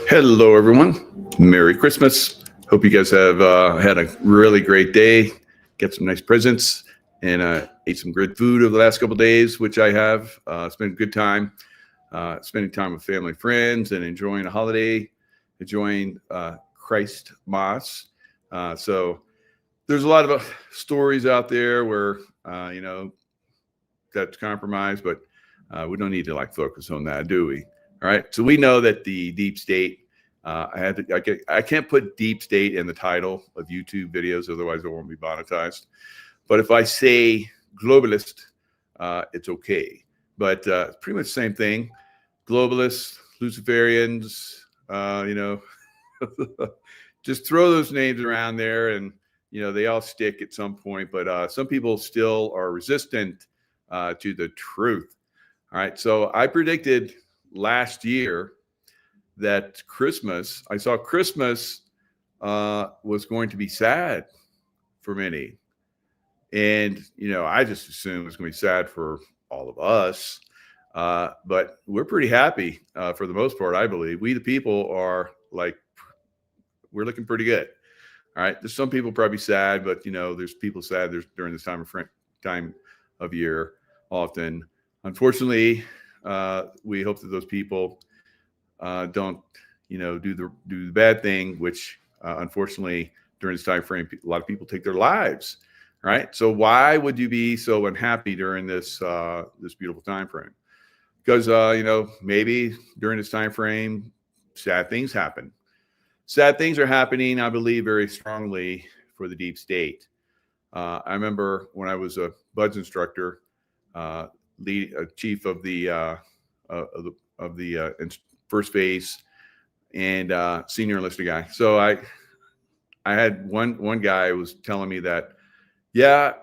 Hello, everyone. Merry Christmas. Hope you guys have had a really great day. Get some nice presents and ate some good food over the last couple of days, which I have. It's been a good time spending time with family and friends and enjoying a holiday, enjoying Christ Mass. So there's a lot of stories out there where, that's compromised, but we don't need to focus on that, do we? All right. So we know that the deep state, I can't put deep state in the title of YouTube videos, otherwise it won't be monetized. But if I say globalist, it's okay. But it's pretty much the same thing. Globalists, Luciferians, just throw those names around there and, they all stick at some point. But some people still are resistant to the truth. All right. So I predicted last year that I saw Christmas was going to be sad for many. And, I just assumed it was going to be sad for all of us. But we're pretty happy for the most part, I believe. We, the people, are we're looking pretty good. All right. There's some people probably sad, but, there's people sad during this time of year often. Unfortunately, we hope that those people don't, do the bad thing, which unfortunately during this time frame, a lot of people take their lives. Right. So why would you be so unhappy during this beautiful time frame? Because maybe during this time frame, sad things happen. Sad things are happening, I believe, very strongly for the deep state. I remember when I was a BUDS instructor, chief of the first phase and senior enlisted guy. So I had one guy who was telling me that, yeah,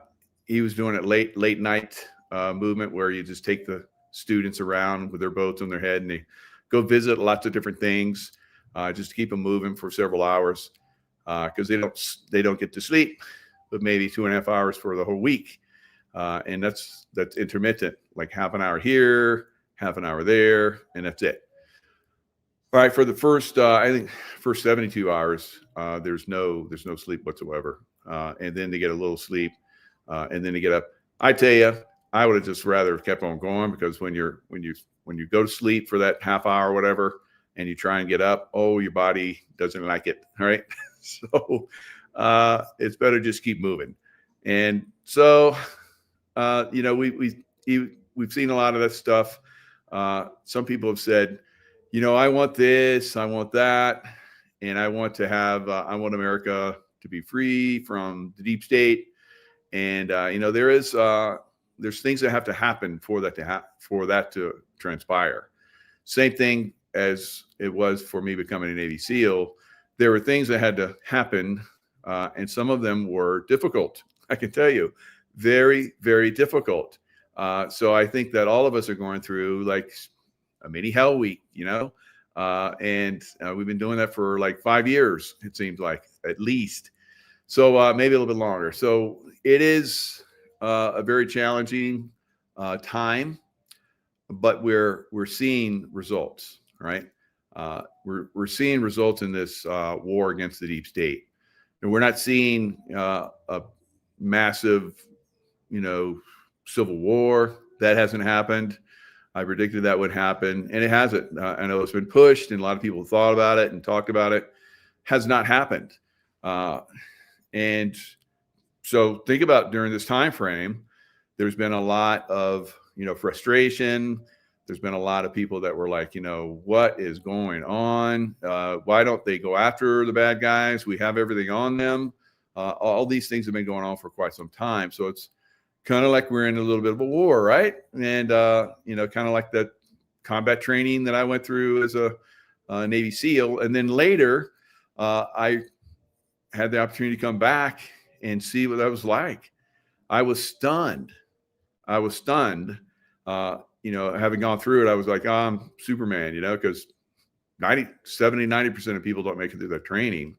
he was doing it late night movement where you just take the students around with their boats on their head and they go visit lots of different things just to keep them moving for several hours because they don't get to sleep, but maybe 2.5 hours for the whole week. And that's intermittent, like half an hour here, half an hour there, and that's it. All right, for the first 72 hours, there's no sleep whatsoever, and then they get a little sleep, and then they get up. I tell you, I would have just rather kept on going because when you go to sleep for that half hour or whatever, and you try and get up, your body doesn't like it. All right, so it's better just keep moving. And so, we've seen a lot of that stuff. Some people have said, I want this, I want that, and I want America to be free from the deep state. And there's things that have to happen for that to transpire. Same thing as it was for me becoming a Navy SEAL. There were things that had to happen, and some of them were difficult. I can tell you, very, very difficult. So I think that all of us are going through a mini hell week, and we've been doing that for 5 years, it seems like, at least. So maybe a little bit longer. So it is a very challenging time, but we're seeing results, right? We're seeing results in this war against the deep state. And we're not seeing a massive, civil war. That hasn't happened. I predicted that would happen, and it hasn't. I know it's been pushed, and a lot of people thought about it and talked about it. Has not happened. And so think about during this time frame, there's been a lot of, frustration. There's been a lot of people that were like, what is going on? Why don't they go after the bad guys? We have everything on them. All these things have been going on for quite some time. So it's kind of like we're in a little bit of a war, right? And, kind of like that combat training that I went through as a Navy SEAL. And then later, I had the opportunity to come back and see what that was like. I was stunned. Having gone through it, I was like, I'm Superman, because 90% of people don't make it through that training.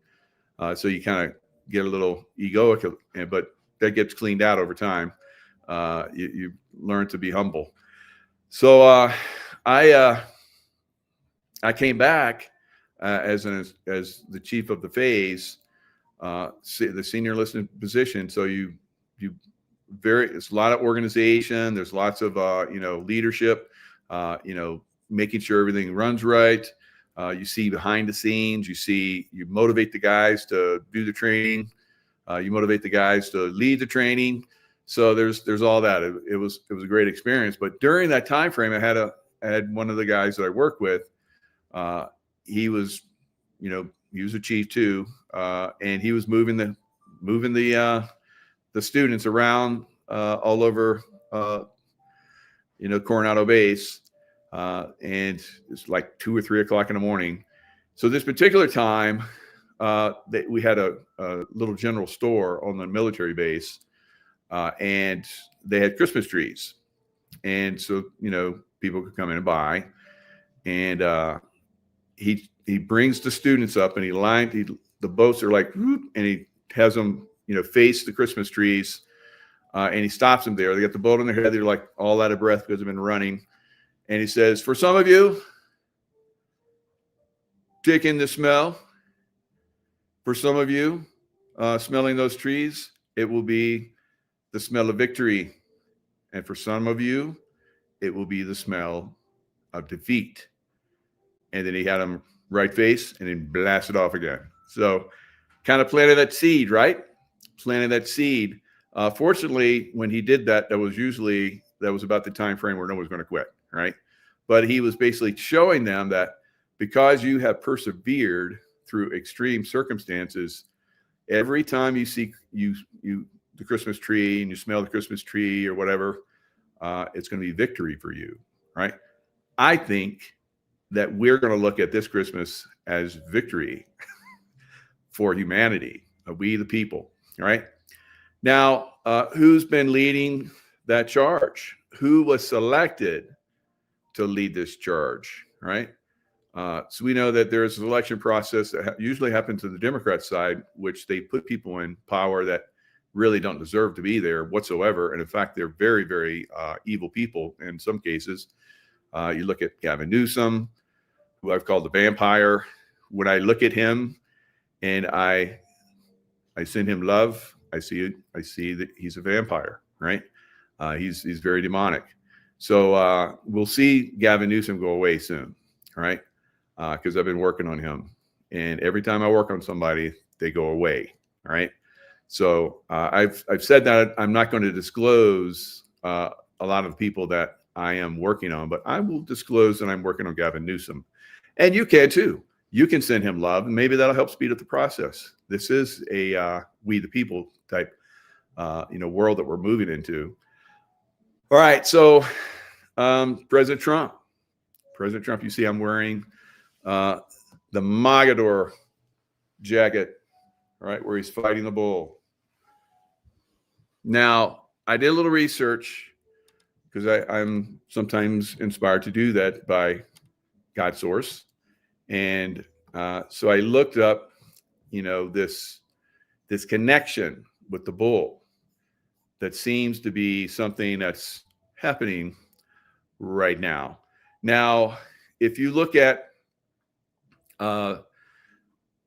So you kind of get a little egoic, but that gets cleaned out over time. You learn to be humble. So I came back as the chief of the phase, the senior listening position. So it's a lot of organization. There's lots of leadership. Making sure everything runs right. You see behind the scenes. You motivate the guys to do the training. You motivate the guys to lead the training. So there's all that. It was a great experience. But during that time frame, I had one of the guys that I work with. He was a chief too, and he was moving the students around all over Coronado Base, and it's like 2 or 3 o'clock in the morning. So this particular time, we had a little general store on the military base, and they had Christmas trees, and so people could come in and buy, and he brings the students up, and the boats are like, whoop, and he has them face the Christmas trees, and he stops them there. They got the boat on their head. They're like all out of breath because they've been running. And he says, for some of you, take in the smell. For some of you, smelling those trees, it will be the smell of victory. And for some of you, it will be the smell of defeat. And then he had them right face and then blasted off again. So kind of planted that seed, right? Planted that seed. Fortunately, when he did that, that was about the time frame where no one was going to quit, right? But he was basically showing them that because you have persevered through extreme circumstances, every time you see the Christmas tree and you smell the Christmas tree or whatever, it's going to be victory for you, right? I think that we're going to look at this Christmas as victory for humanity, we the people, right? Now, who's been leading that charge? Who was selected to lead this charge, right? So we know that there's an election process that usually happens to the Democrat side, which they put people in power that really don't deserve to be there whatsoever. And in fact, they're very, very evil people in some cases. You look at Gavin Newsom, who I've called the vampire. When I look at him and I send him love, I see that he's a vampire, right? He's very demonic. So we'll see Gavin Newsom go away soon, right? Because I've been working on him, and every time I work on somebody, they go away, right? So I've said that I'm not going to disclose a lot of people that I am working on, but I will disclose that I'm working on Gavin Newsom, and you can too. You can send him love, and maybe that'll help speed up the process. This is a we the people type, world that we're moving into. All right, so President Trump, you see I'm wearing the Magador jacket, right, where he's fighting the bull. Now, I did a little research because I'm sometimes inspired to do that by God source. And so I looked up, this connection with the bull that seems to be something that's happening right now. Now, if you look at the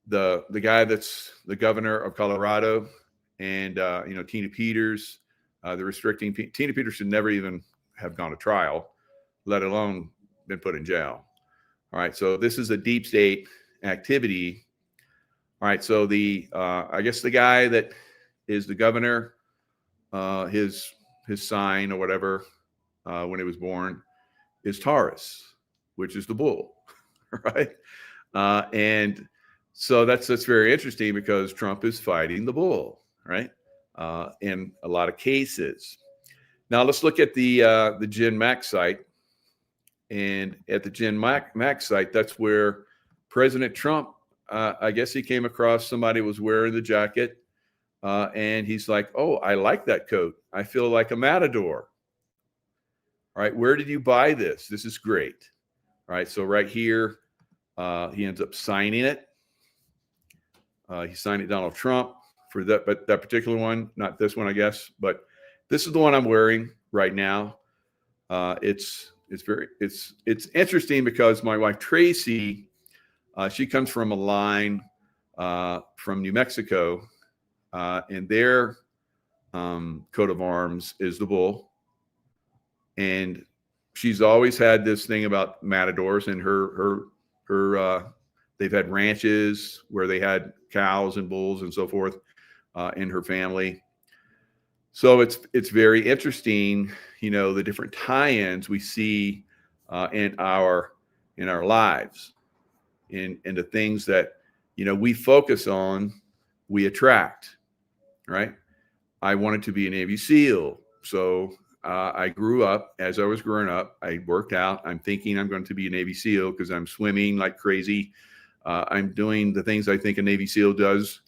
guy that's the governor of Colorado, and Tina Peters, the restricting Tina Peters should never even have gone to trial, let alone been put in jail. All right, so this is a deep state activity. All right, so I guess the guy that is the governor, his sign or whatever when he was born is Taurus, which is the bull, right? And so that's very interesting because Trump is fighting the bull, right? In a lot of cases. Now let's look at the Gen Max site. And at the Gen Max site, that's where President Trump, I guess he came across somebody was wearing the jacket, and he's like, "Oh, I like that coat. I feel like a matador." All right, where did you buy this? This is great. All right, so right here, he ends up signing it. He signed it, Donald Trump, for that, but that particular one, not this one, I guess, but this is the one I'm wearing right now. It's interesting because my wife Tracy She comes from a line from New Mexico, and their coat of arms is the bull. And she's always had this thing about matadors, and her they've had ranches where they had cows and bulls and so forth in her family. So it's very interesting, the different tie-ins we see in our lives, and the things that we focus on, we attract, right? I wanted to be a Navy SEAL, so I grew up. As I was growing up, I worked out. I'm thinking I'm going to be a Navy SEAL because I'm swimming like crazy. I'm doing the things I think a Navy SEAL does,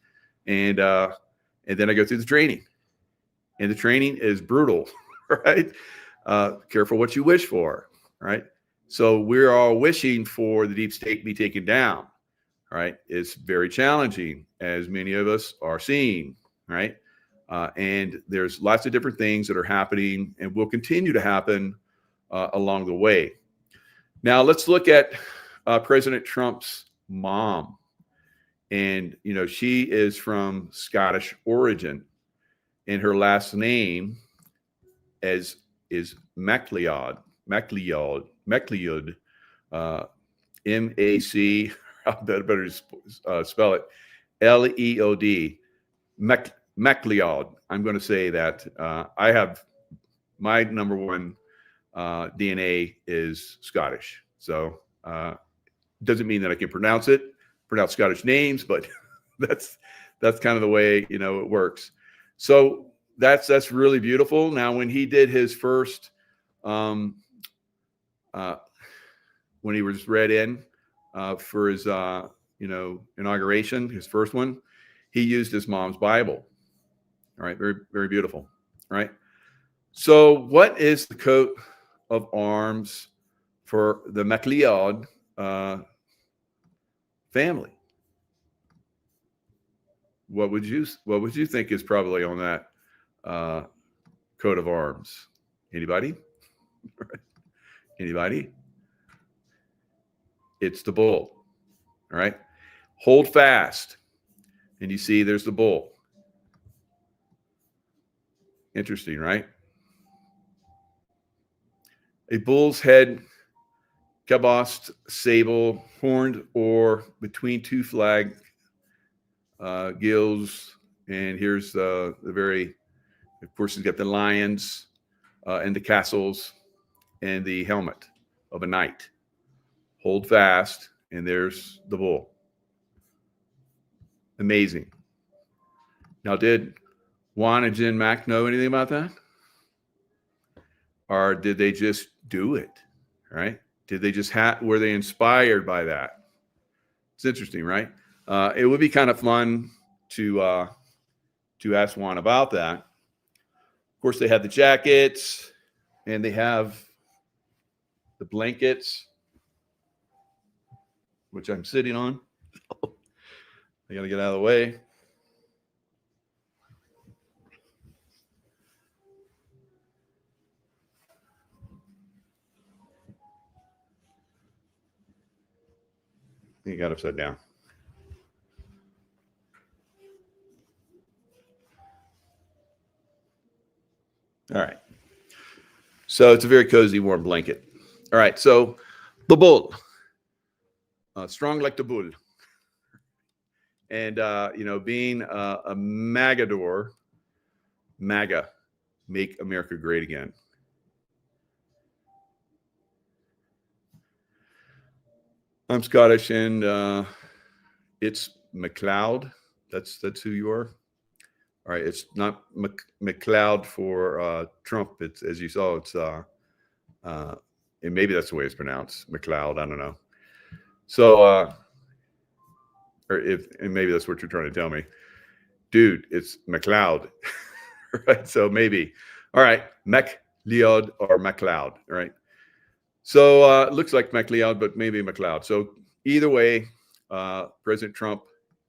and then I go through the training. And the training is brutal, right? Careful what you wish for, right? So we're all wishing for the deep state to be taken down, right? It's very challenging, as many of us are seeing, right? And there's lots of different things that are happening and will continue to happen along the way. Now, let's look at President Trump's mom. And, she is from Scottish origin. And her last name is MacLeod, M-A-C, I better spell it, L-E-O-D, MacLeod. I'm going to say that. I have my number one DNA is Scottish. So doesn't mean that I can pronounce Scottish names, but that's kind of the way, it works. So that's really beautiful. Now, when he did his first, when he was read in for his, inauguration, his first one, he used his mom's Bible. All right, very, very beautiful. Right. So, what is the coat of arms for the MacLeod family? What would you think is probably on that coat of arms? Anybody? Anybody? It's the bull. All right. Hold fast. And you see there's the bull. Interesting, right? A bull's head, cabossed, sable, horned, or between two flag gills, and here's the very, of course, he's got the lions and the castles and the helmet of a knight. Hold fast, and there's the bull. Amazing. Now, did Juan and Jen Mack know anything about that? Or did they just do it, right? Did they just were they inspired by that? It's interesting, right? It would be kind of fun to ask Juan about that. Of course, they have the jackets and they have the blankets, which I'm sitting on. I got to get out of the way. You got upside down. All right. So it's a very cozy, warm blanket. All right. So the bull, strong like the bull. And, being a Magador, MAGA, make America great again. I'm Scottish, and it's MacLeod. That's who you are. All right, it's not MacLeod for Trump. It's, as you saw, it's and maybe that's the way it's pronounced, MacLeod. I don't know. So, and maybe that's what you're trying to tell me, dude. It's MacLeod, right? So maybe. All right, MacLeod or MacLeod. All right. So it looks like MacLeod, but maybe MacLeod. So either way, President Trump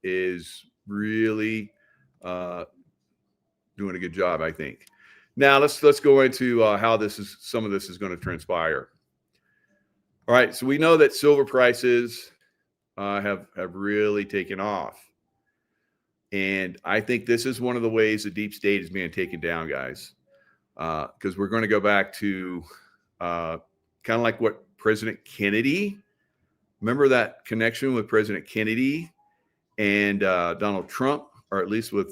is really doing a good job, I think. Now let's go into how some of this is going to transpire. All right, so we know that silver prices have really taken off. And I think this is one of the ways the deep state is being taken down, guys, because we're going to go back to kind of like what President Kennedy, remember that connection with President Kennedy and Donald Trump, or at least with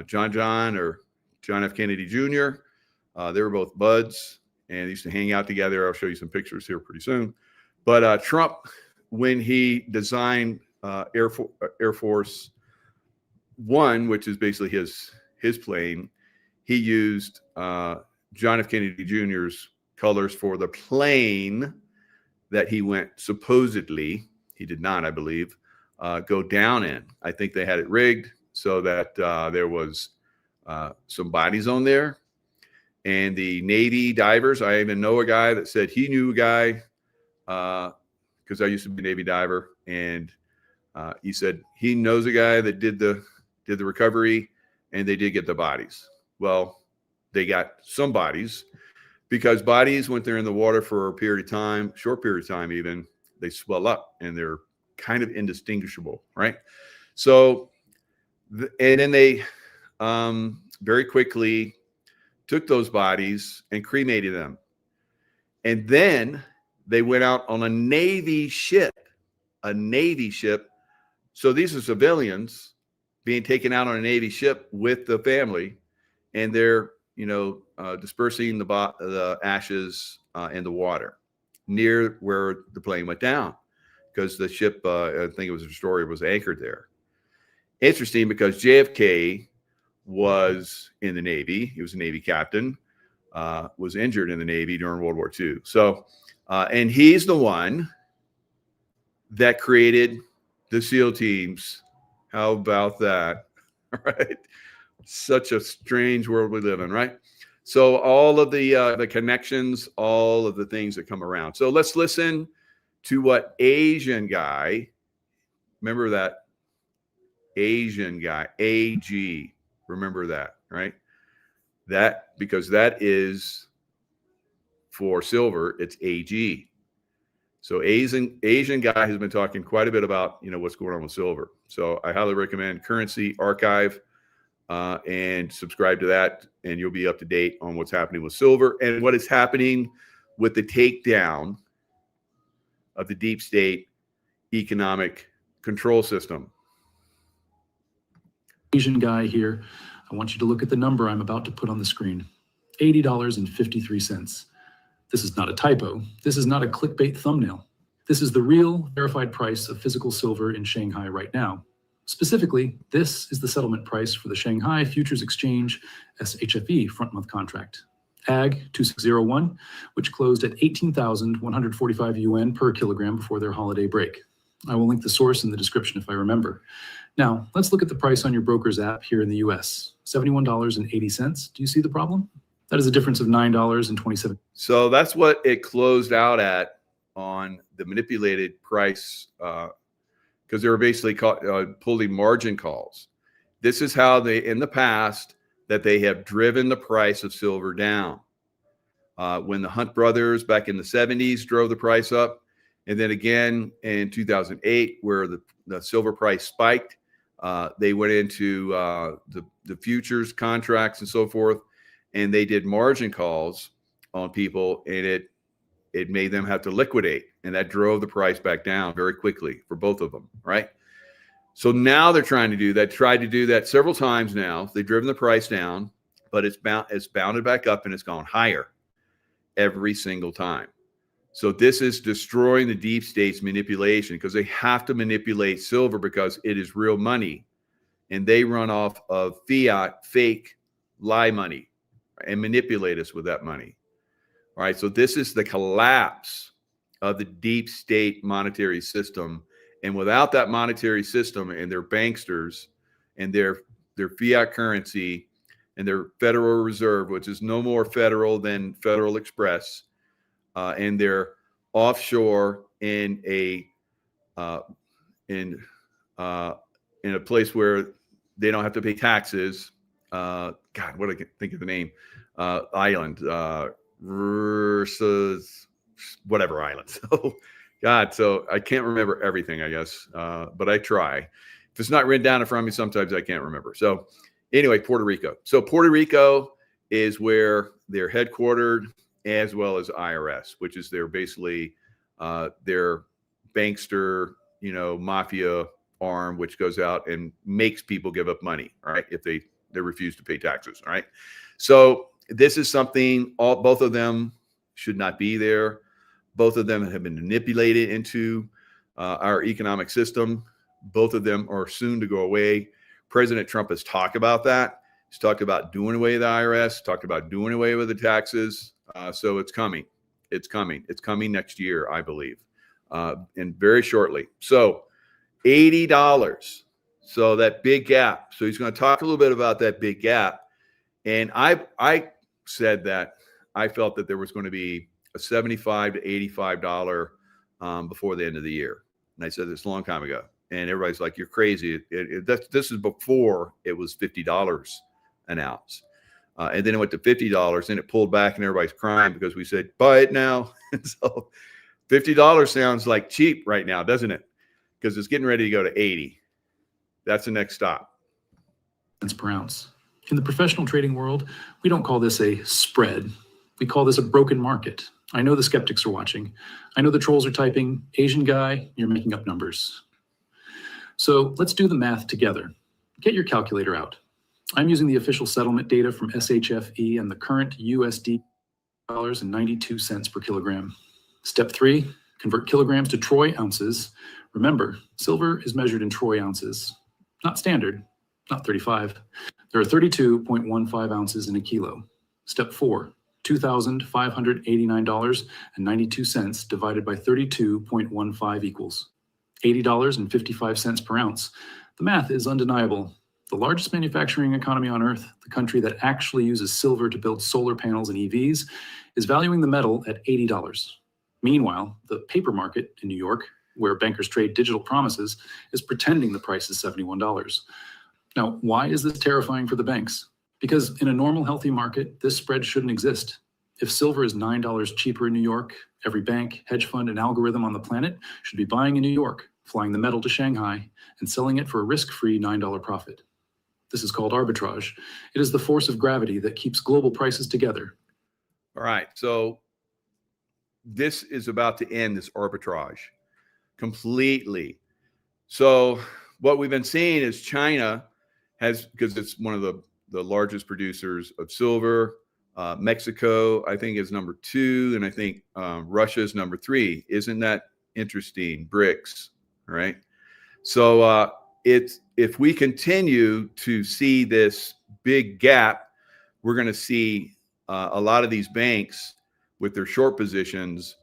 John F. Kennedy Jr. They were both buds and they used to hang out together. I'll show you some pictures here pretty soon. But Trump, when he designed Air Force One, which is basically his plane, he used John F. Kennedy Jr.'s colors for the plane that he went, supposedly, he did not, I believe, go down in. I think they had it rigged so that there was some bodies on there. And the Navy divers, I even know a guy that said he knew a guy, because I used to be a Navy diver, and he said he knows a guy that did the recovery, and they did get the bodies. Well, they got some bodies, because bodies, when they're in the water for a period of time, short period of time even, they swell up and they're kind of indistinguishable, right? So, and then they very quickly took those bodies and cremated them. And then they went out on a Navy ship. So these are civilians being taken out on a Navy ship with the family, and they're, dispersing the ashes in the water near where the plane went down, because the ship, I think it was a destroyer, was anchored there. Interesting, because JFK was in the Navy. He was a Navy captain, was injured in the Navy during World War II. So, and he's the one that created the SEAL teams. How about that? Right? Such a strange world we live in, right? So all of the connections, all of the things that come around. So let's listen to what Asian guy, remember that Asian guy, AG, remember that, right? That, because that is for silver, it's AG. So Asian guy has been talking quite a bit about, what's going on with silver. So I highly recommend Currency Archive and subscribe to that, and you'll be up to date on what's happening with silver and what is happening with the takedown of the deep state economic control system. Asian guy here. I want you to look at the number I'm about to put on the screen. $80.53. This is not a typo. This is not a clickbait thumbnail. This is the real verified price of physical silver in Shanghai right now. Specifically, this is the settlement price for the Shanghai Futures Exchange SHFE front-month contract. AG 2601, which closed at 18,145 yuan per kilogram before their holiday break. I will link the source in the description if I remember. Now, let's look at the price on your broker's app here in the US, $71.80. Do you see the problem? That is a difference of $9.27. So that's what it closed out at on the manipulated price, because they were basically pulling margin calls. This is how they, in the past, that they have driven the price of silver down. When the Hunt brothers back in the 70s drove the price up, and then again in 2008, where the silver price spiked, they went into the futures contracts and so forth, and they did margin calls on people, and it made them have to liquidate, and that drove the price back down very quickly for both of them, right? So now they're trying to do that, tried to do that several times now. They've driven the price down, but it's bounded back up, and it's gone higher every single time. So this is destroying the deep state's manipulation, because they have to manipulate silver because it is real money, and they run off of fiat, fake, lie money, and manipulate us with that money. All right, so this is the collapse of the deep state monetary system. And without that monetary system and their banksters and their fiat currency and their Federal Reserve, which is no more federal than Federal Express, and their offshore in a place where they don't have to pay taxes. God, what I can think of the name? Island versus whatever island. So God, so I can't remember everything, I guess, but I try. If it's not written down in front of me, sometimes I can't remember. So anyway, Puerto Rico. So Puerto Rico is where they're headquartered, as well as IRS, which is their basically their bankster, mafia arm, which goes out and makes people give up money, right? If they refuse to pay taxes, right? So this is something both of them should not be there. Both of them have been manipulated into our economic system. Both of them are soon to go away. President Trump has talked about that. He's talked about doing away with the IRS, talked about doing away with the taxes. So it's coming. It's coming. It's coming next year, I believe, and very shortly. So $80. So that big gap. So he's going to talk a little bit about that big gap. And I said that I felt that there was going to be a $75 to $85 before the end of the year. And I said this a long time ago. And everybody's like, you're crazy. This is before it was $50 an ounce. And then it went to $50, and it pulled back, and everybody's crying because we said, buy it now. So $50 sounds like cheap right now, doesn't it? Because it's getting ready to go to 80. That's the next stop. Cents per ounce. In the professional trading world, we don't call this a spread. We call this a broken market. I know the skeptics are watching. I know the trolls are typing, Asian guy, you're making up numbers. So let's do the math together. Get your calculator out. I'm using the official settlement data from SHFE and the current USD $92 per kilogram. Step 3, convert kilograms to troy ounces. Remember, silver is measured in troy ounces, not standard, not 35. There are 32.15 ounces in a kilo. Step 4, $2,589.92 divided by 32.15 equals $80.55 per ounce. The math is undeniable. The largest manufacturing economy on Earth, the country that actually uses silver to build solar panels and EVs, is valuing the metal at $80. Meanwhile, the paper market in New York, where bankers trade digital promises, is pretending the price is $71. Now, why is this terrifying for the banks? Because in a normal, healthy market, this spread shouldn't exist. If silver is $9 cheaper in New York, every bank, hedge fund, and algorithm on the planet should be buying in New York, flying the metal to Shanghai, and selling it for a risk-free $9 profit. This is called arbitrage. It is the force of gravity that keeps global prices together. All right, so this is about to end, this arbitrage, completely. So what we've been seeing is China has, because it's one of the largest producers of silver, Mexico, I think, is number 2, and I think Russia is number 3. Isn't that interesting? BRICS, right? So if we continue to see this big gap, we're going to see a lot of these banks with their short positions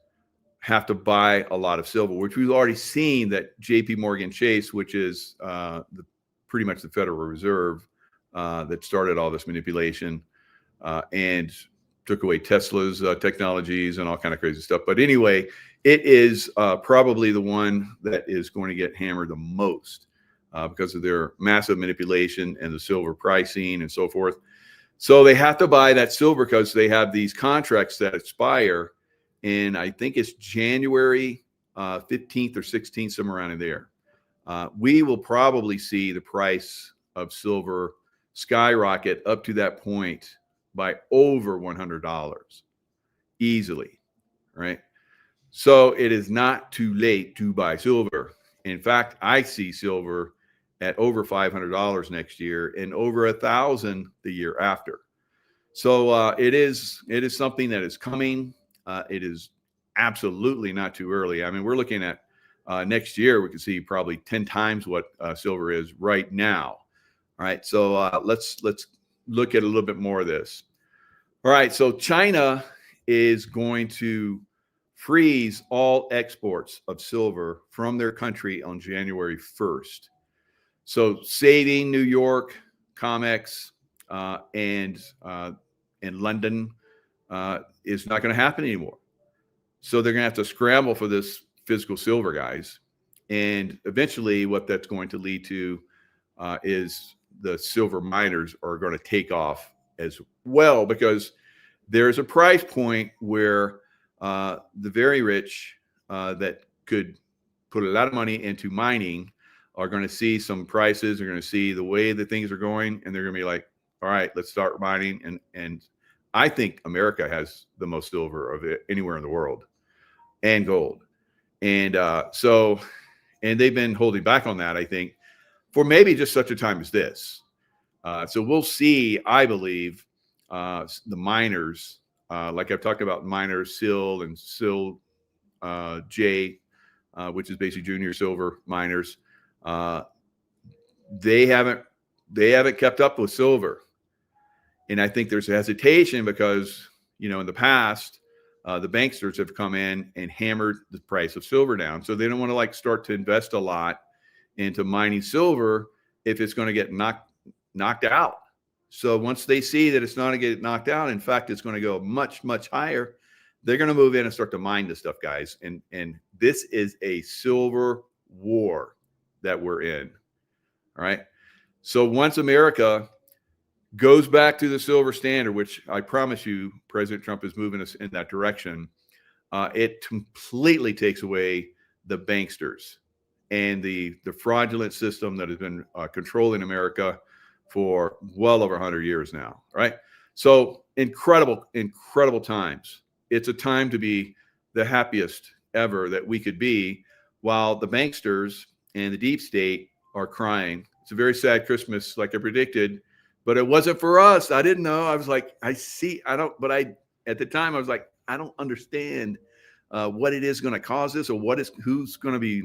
have to buy a lot of silver, which we've already seen that JP Morgan Chase, which is pretty much the Federal Reserve that started all this manipulation and took away Tesla's technologies and all kind of crazy stuff. But anyway, it is probably the one that is going to get hammered the most because of their massive manipulation and the silver pricing and so forth. So they have to buy that silver because they have these contracts that expire in, I think it's January 15th or 16th, somewhere around in there. We will probably see the price of silver skyrocket up to that point by over $100 easily, right? So it is not too late to buy silver. In fact, I see silver at over $500 next year and over $1,000 the year after. So it is something that is coming. It is absolutely not too early. I mean, we're looking at next year, we can see probably 10 times what silver is right now. All right, so let's look at a little bit more of this. All right, so China is going to freeze all exports of silver from their country on January 1st. So saving New York, COMEX, and London is not going to happen anymore. So they're going to have to scramble for this physical silver, guys. And eventually what that's going to lead to is the silver miners are going to take off as well, because there's a price point where the very rich that could put a lot of money into mining are going to see some prices, are going to see the way that things are going, and they're going to be like, all right, let's start mining. And I think America has the most silver of it anywhere in the world, and gold. And and they've been holding back on that, I think, for maybe just such a time as this. So we'll see, I believe, the miners, like I've talked about miners, SIL and SIL J, which is basically junior silver miners. They haven't kept up with silver. And I think there's a hesitation because, in the past, the banksters have come in and hammered the price of silver down. So they don't want to like start to invest a lot into mining silver if it's going to get knocked out. So once they see that it's not going to get knocked out, in fact, it's going to go much, much higher, they're going to move in and start to mine this stuff, guys. And this is a silver war that we're in. All right. So once America goes back to the silver standard, which I promise you, President Trump is moving us in that direction, it completely takes away the banksters and the fraudulent system that has been controlling America for well over 100 years now, right? So incredible, incredible times. It's a time to be the happiest ever that we could be, while the banksters and the deep state are crying. It's a very sad Christmas, like I predicted, but it wasn't for us. I didn't know. I was like, at the time I was like, I don't understand what it is going to cause this, or who's going to be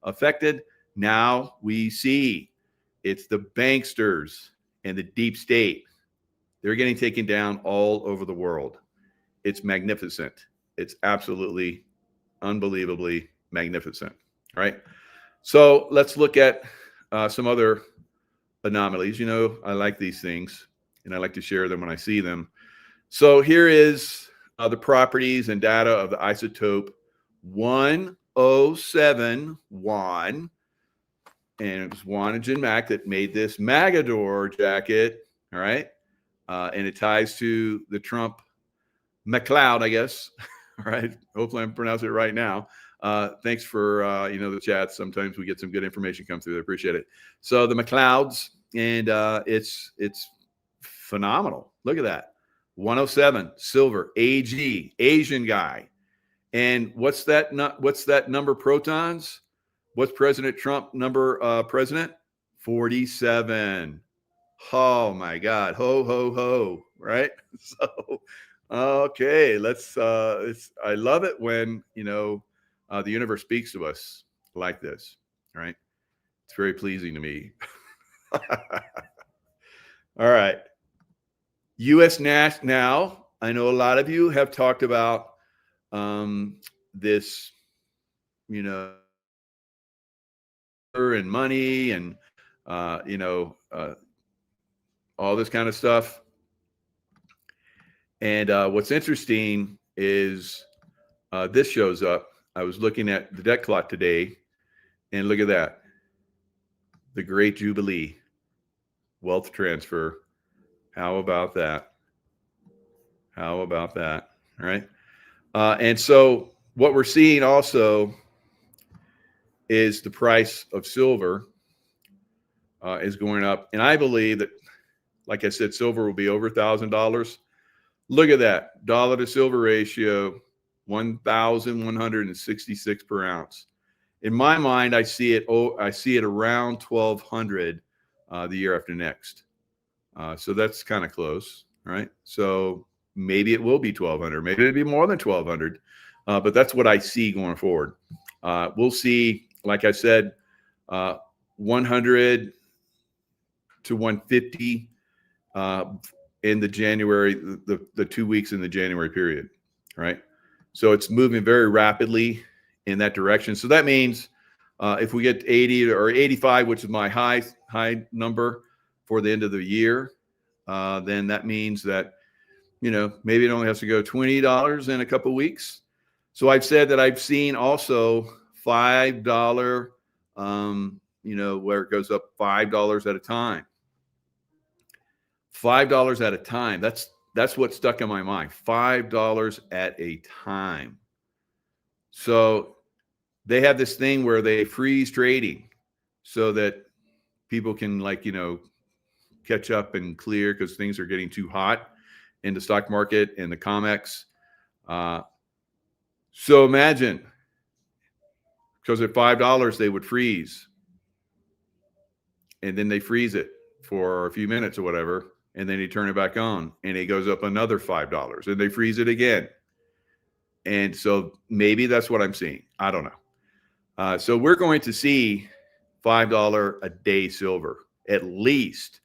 affected. Now we see it's the banksters and the deep state. They're getting taken down all over the world. It's magnificent. It's absolutely unbelievably magnificent. All right. So let's look at some other anomalies. I like these things and I like to share them when I see them. So here is the properties and data of the isotope 1071. And it was Juan and Jen Mack that made this Magador jacket. All right. And it ties to the Trump McCloud, I guess. All right. Hopefully I'm pronouncing it right now. Thanks for, the chat. Sometimes we get some good information come through. I appreciate it. So the McClouds, and it's phenomenal. Look at that. 107 silver, AG, Asian guy. And what's that number protons? What's President Trump number president? 47. Oh my God. Ho, ho, ho. Right? So, okay. I love it when, the universe speaks to us like this. Right? It's very pleasing to me. All right. U.S. now, I know a lot of you have talked about this, and money and, all this kind of stuff. And what's interesting is this shows up. I was looking at the debt clock today, and look at that. The Great Jubilee, wealth transfer. How about that? How about that? All right. And so what we're seeing also is the price of silver is going up. And I believe that, like I said, silver will be over $1,000. Look at that. Dollar to silver ratio, 1,166 per ounce. In my mind, I see it around 1,200 the year after next. So that's kind of close, right? So maybe it will be 1,200. Maybe it'll be more than 1,200. But that's what I see going forward. We'll see, like I said, 100 to 150 in the January, the 2 weeks in the January period, right? So it's moving very rapidly in that direction. So that means if we get 80 or 85, which is my high number for the end of the year, then that means that, maybe it only has to go $20 in a couple of weeks. So I've said that I've seen also $5, where it goes up $5 at a time. $5 at a time. That's what stuck in my mind. $5 at a time. So they have this thing where they freeze trading so that people can, like, catch up and clear because things are getting too hot in the stock market and the COMEX. So imagine, because at $5 they would freeze, and then they freeze it for a few minutes or whatever, and then they turn it back on, and it goes up another $5, and they freeze it again. And so maybe that's what I'm seeing. I don't know. So we're going to see $5 a day silver at least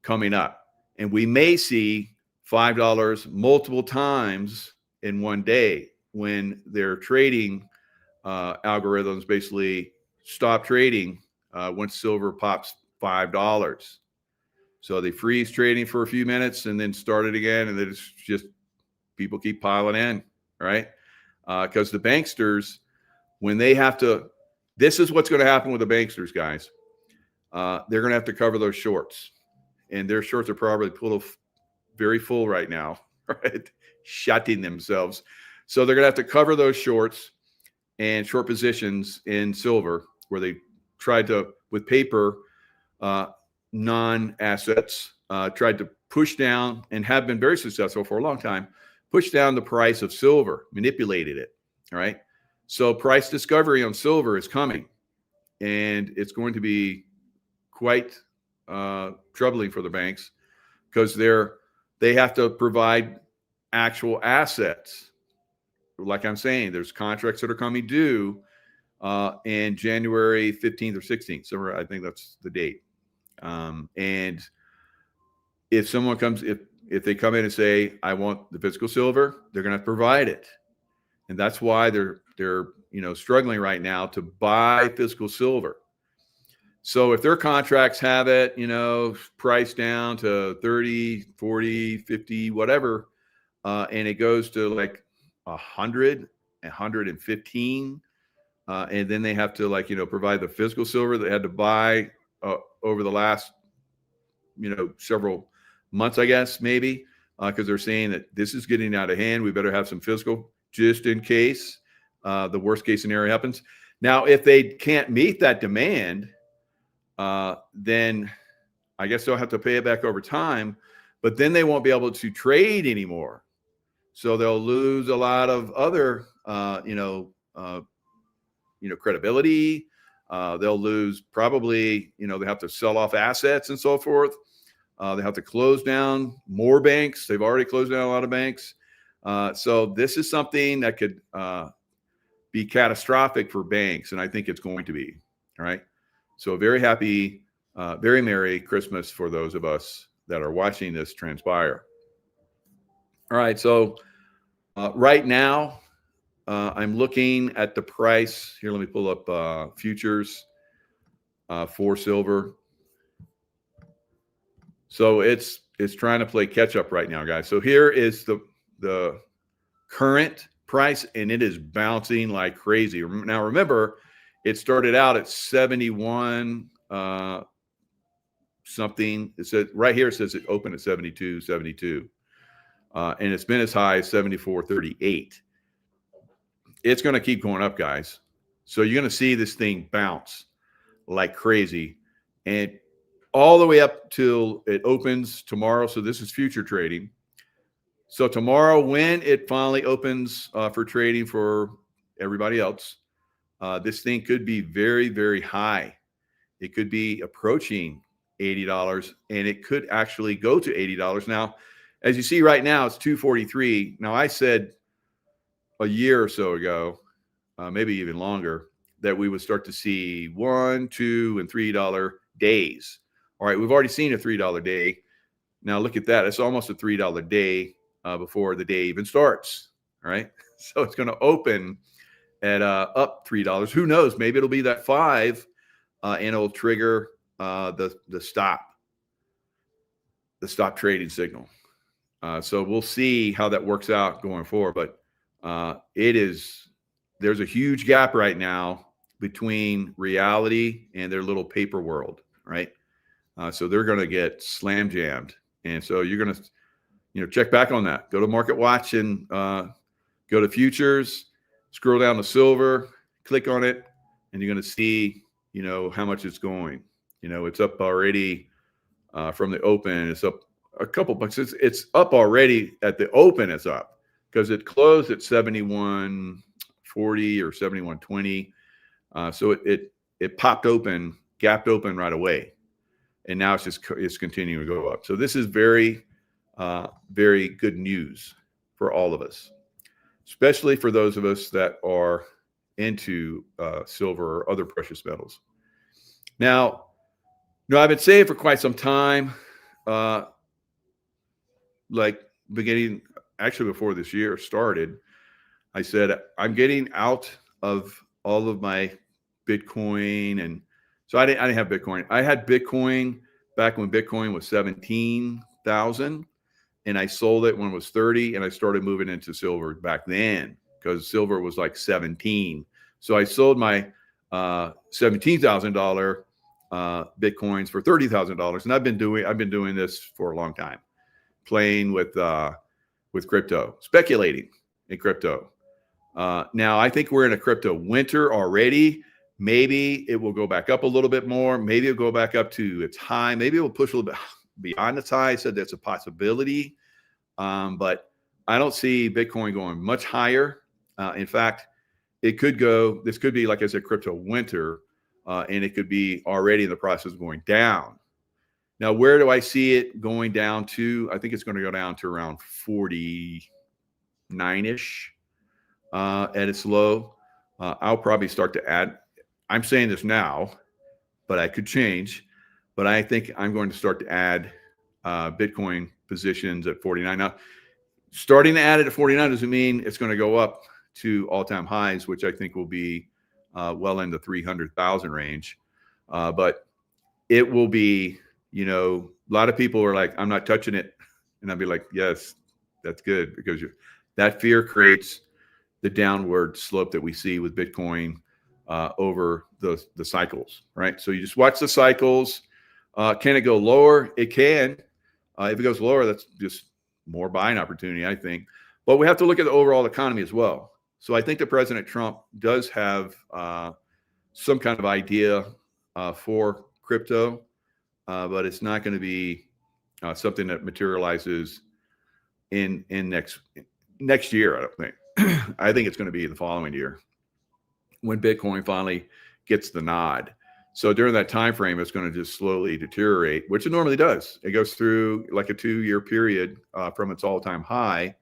coming up, and we may see $5 multiple times in one day when their trading algorithms basically stop trading once silver pops $5. So they freeze trading for a few minutes and then start it again, and then it's just people keep piling in, right? Because the banksters, when they have to, this is what's going to happen with the banksters, guys. They're going to have to cover those shorts, and their shorts are probably very full right now, right? Shutting themselves. So they're going to have to cover those shorts and short positions in silver, where they tried to, with paper, non-assets, tried to push down, and have been very successful for a long time, push down the price of silver, manipulated it, all right? So price discovery on silver is coming, and it's going to be quite troubling for the banks, because they have to provide actual assets. Like I'm saying, there's contracts that are coming due in January 15th or 16th. So I think that's the date. And if someone comes, if they come in and say, I want the physical silver, they're going to provide it. And that's why they're struggling right now to buy physical silver. So if their contracts have it, priced down to 30, 40, 50, whatever, and it goes to like 100, 115, and then they have to provide the physical silver they had to buy over the last several months, I guess, maybe, because they're saying that this is getting out of hand. We better have some physical just in case the worst case scenario happens. Now, if they can't meet that demand, then I guess they'll have to pay it back over time, but then they won't be able to trade anymore. So they'll lose a lot of other, credibility. They'll lose probably, they have to sell off assets and so forth. They have to close down more banks. They've already closed down a lot of banks. So this is something that could be catastrophic for banks, and I think it's going to be. All right. So very happy, very Merry Christmas for those of us that are watching this transpire. All right. So right now, I'm looking at the price here. Let me pull up futures for silver. So it's trying to play catch up right now, guys. So here is the current price, and it is bouncing like crazy. Now remember, it started out at 71 something. It says right here, it says it opened at 72. And it's been as high as 74.38. It's going to keep going up, guys. So you're going to see this thing bounce like crazy, and all the way up till it opens tomorrow. So this is future trading. So tomorrow, when it finally opens for trading for everybody else, this thing could be very, very high. It could be approaching $80, and it could actually go to $80. Now, as you see right now, it's 243. Now, I said a year or so ago, maybe even longer, that we would start to see $1, $2, and $3 days. All right, we've already seen a $3 day. Now look at that. It's almost a $3 day before the day even starts. All right, so it's going to open at up $3. Who knows? Maybe it'll be that 5, and it'll trigger the stop trading signal. So we'll see how that works out going forward. But there's a huge gap right now between reality and their little paper world, right? So they're going to get slam jammed. And so you're going to, check back on that. Go to Market Watch and go to futures, scroll down to silver, click on it, and you're going to see, how much it's going. It's up already from the open. It's up a couple bucks. It's up already at the open. It's up because it closed at 71.40 or 71.20. So it popped open, gapped open right away, and now it's continuing to go up. So this is very, very good news for all of us, especially for those of us that are into silver or other precious metals. Now, I've been saying for quite some time, like beginning, actually before this year started, I said, I'm getting out of all of my Bitcoin. And so I didn't have Bitcoin. I had Bitcoin back when Bitcoin was 17,000, and I sold it when it was 30, and I started moving into silver back then because silver was like 17. So I sold my $17,000 Bitcoins for $30,000, and I've been doing this for a long time, playing with crypto, speculating in crypto. Now I think we're in a crypto winter already. Maybe it will go back up a little bit more. Maybe it'll go back up to its high. Maybe it will push a little bit beyond its high. I said that's a possibility, but I don't see Bitcoin going much higher. In fact, this could be, like I said, crypto winter, and it could be already in the process of going down. Now, where do I see it going down to? I think it's going to go down to around 49-ish at its low. I'll probably start to add. I'm saying this now, but I could change. But I think I'm going to start to add Bitcoin positions at 49. Now, starting to add it at 49 doesn't mean it's going to go up to all-time highs, which I think will be well in the 300,000 range. But it will be, a lot of people are like, I'm not touching it. And I'll be like, yes, that's good, because that fear creates the downward slope that we see with Bitcoin over the cycles, right? So you just watch the cycles. Can it go lower? It can. If it goes lower, that's just more buying opportunity, I think. But we have to look at the overall economy as well. So I think that President Trump does have some kind of idea for crypto, but it's not going to be something that materializes in next year, I don't think. I think it's going to be the following year when Bitcoin finally gets the nod. So during that time frame, it's going to just slowly deteriorate, which it normally does. It goes through like a 2-year period from its all-time high,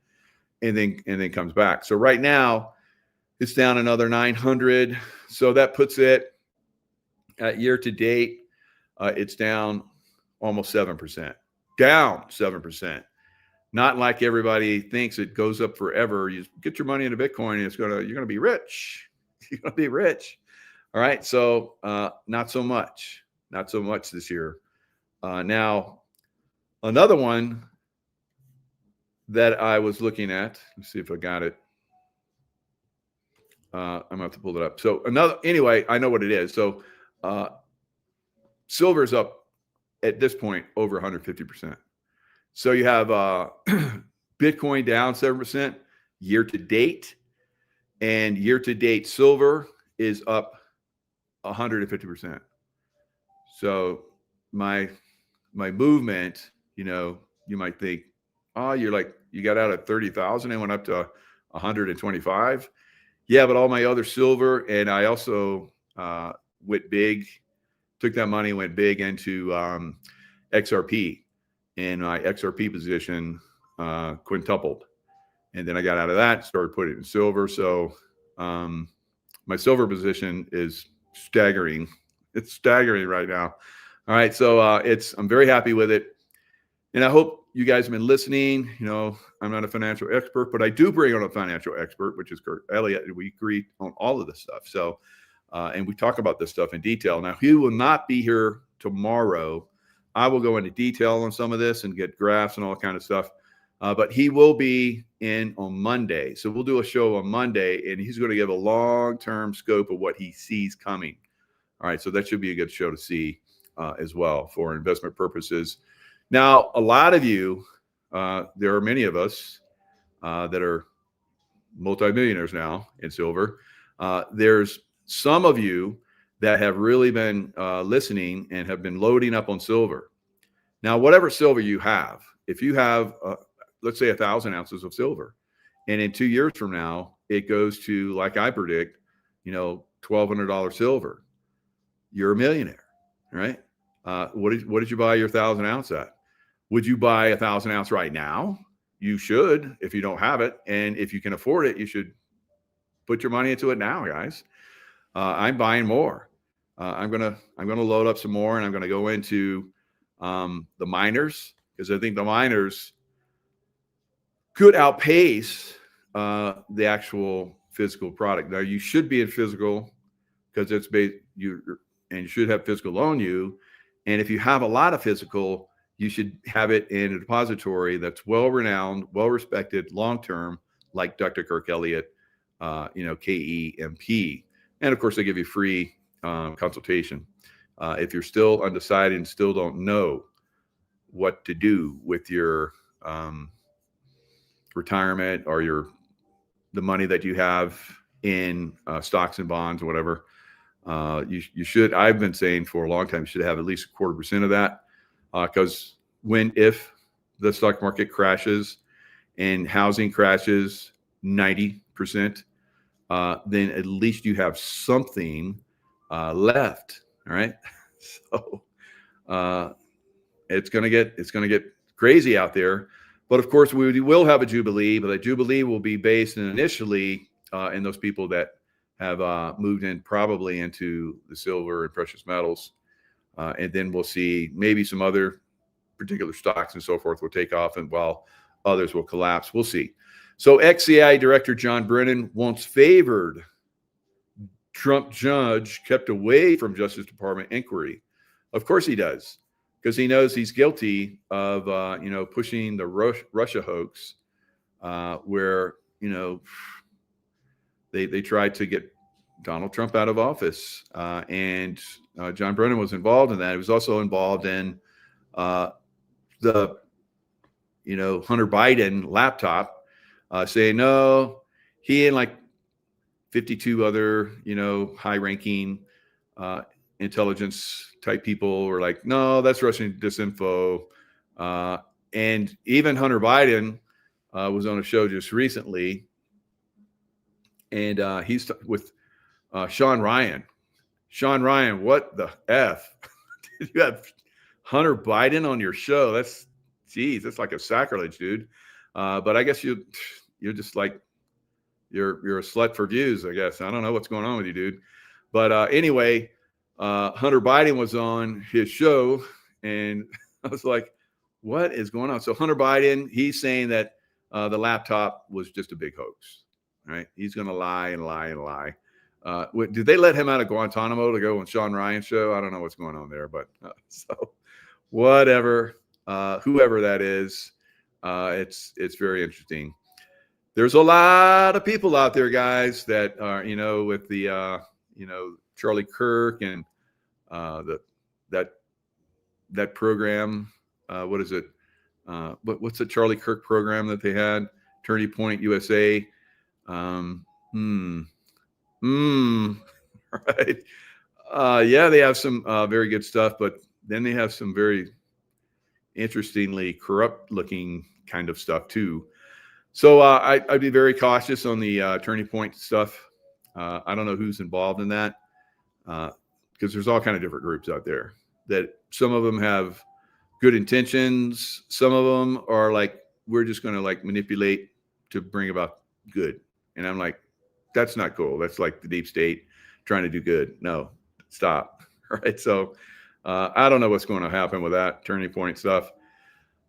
and then comes back. So right now, it's down another 900. So that puts it at year to date. It's down almost 7%. Down 7%. Not like everybody thinks it goes up forever. You get your money into Bitcoin, and you're gonna be rich. You're gonna be rich. All right. So not so much this year. Now, another one that I was looking at. Let's see if I got it. I'm gonna have to pull it up. So anyway, I know what it is. So silver's up at this point over 150%. So you have Bitcoin down 7% year to date, and year to date silver is up 150%. So my movement, you might think, oh, you got out at 30,000 and went up to 125. Yeah, but all my other silver, and I also went big, took that money, went big into XRP, and my XRP position quintupled. And then I got out of that, started putting it in silver. So my silver position is staggering. It's staggering right now. All right, so I'm very happy with it. And I hope you guys have been listening. I'm not a financial expert, but I do bring on a financial expert, which is Kurt Elliott, and we agree on all of this stuff. So, and we talk about this stuff in detail. Now, he will not be here tomorrow. I will go into detail on some of this and get graphs and all kind of stuff. But he will be in on Monday. So we'll do a show on Monday, and he's going to give a long-term scope of what he sees coming. All right, so that should be a good show to see as well for investment purposes. Now, a lot of you, there are many of us that are multimillionaires now in silver. There's some of you that have really been listening and have been loading up on silver. Now, whatever silver you have, if you have, let's say 1,000 ounces of silver, and in 2 years from now, it goes to, like I predict, $1,200 silver, you're a millionaire, right? What did you buy your 1,000 ounce at? Would you buy 1,000 ounce right now? You should, if you don't have it. And if you can afford it, you should put your money into it now, guys. I'm buying more. I'm gonna load up some more, and I'm gonna go into the miners, because I think the miners could outpace the actual physical product. Now, you should be in physical because it's and you should have physical on you. And if you have a lot of physical, you should have it in a depository that's well-renowned, well-respected, long-term, like Dr. Kirk Elliott, KEMP. And of course, they give you free consultation. If you're still undecided and still don't know what to do with your retirement or the money that you have in stocks and bonds or whatever, you should, I've been saying for a long time, you should have at least 0.25% of that, because if the stock market crashes and housing crashes 90%, then at least you have something left. All right. So it's gonna get crazy out there. But of course, we will have a Jubilee, but the Jubilee will be based initially in those people that have moved in probably into the silver and precious metals. And then we'll see maybe some other particular stocks and so forth will take off, and while others will collapse. We'll see. So ex-CIA Director John Brennan once favored Trump judge kept away from Justice Department inquiry. Of course he does, because he knows he's guilty of, pushing the Russia hoax, where, they tried to get Donald Trump out of office. And John Brennan was involved in that. He was also involved in the, Hunter Biden laptop, saying, no, he and like 52 other, high-ranking intelligence type people were like, no, that's Russian disinfo. And even Hunter Biden was on a show just recently, and he's with Sean Ryan. Sean Ryan, what the F? You have Hunter Biden on your show? That's like a sacrilege, dude. But I guess you're just like, you're a slut for views, I guess. I don't know what's going on with you, dude. But anyway, Hunter Biden was on his show, and I was like, what is going on? So Hunter Biden, he's saying that the laptop was just a big hoax, right? He's going to lie and lie and lie. Did they let him out of Guantanamo to go on Sean Ryan's show? I don't know what's going on there, but so whatever, whoever that is, it's very interesting. There's a lot of people out there, guys, that are, with the, Charlie Kirk and that program. What is it? What's the Charlie Kirk program that they had? Turning Point USA. Right. Yeah, they have some very good stuff, but then they have some very interestingly corrupt looking kind of stuff too. So I'd be very cautious on the Turning Point stuff. I don't know who's involved in that, because there's all kind of different groups out there that some of them have good intentions. Some of them are like, we're just going to like manipulate to bring about good. And I'm like, that's not cool. That's like the deep state trying to do good. No, stop. Right. So I don't know what's going to happen with that Turning Point stuff.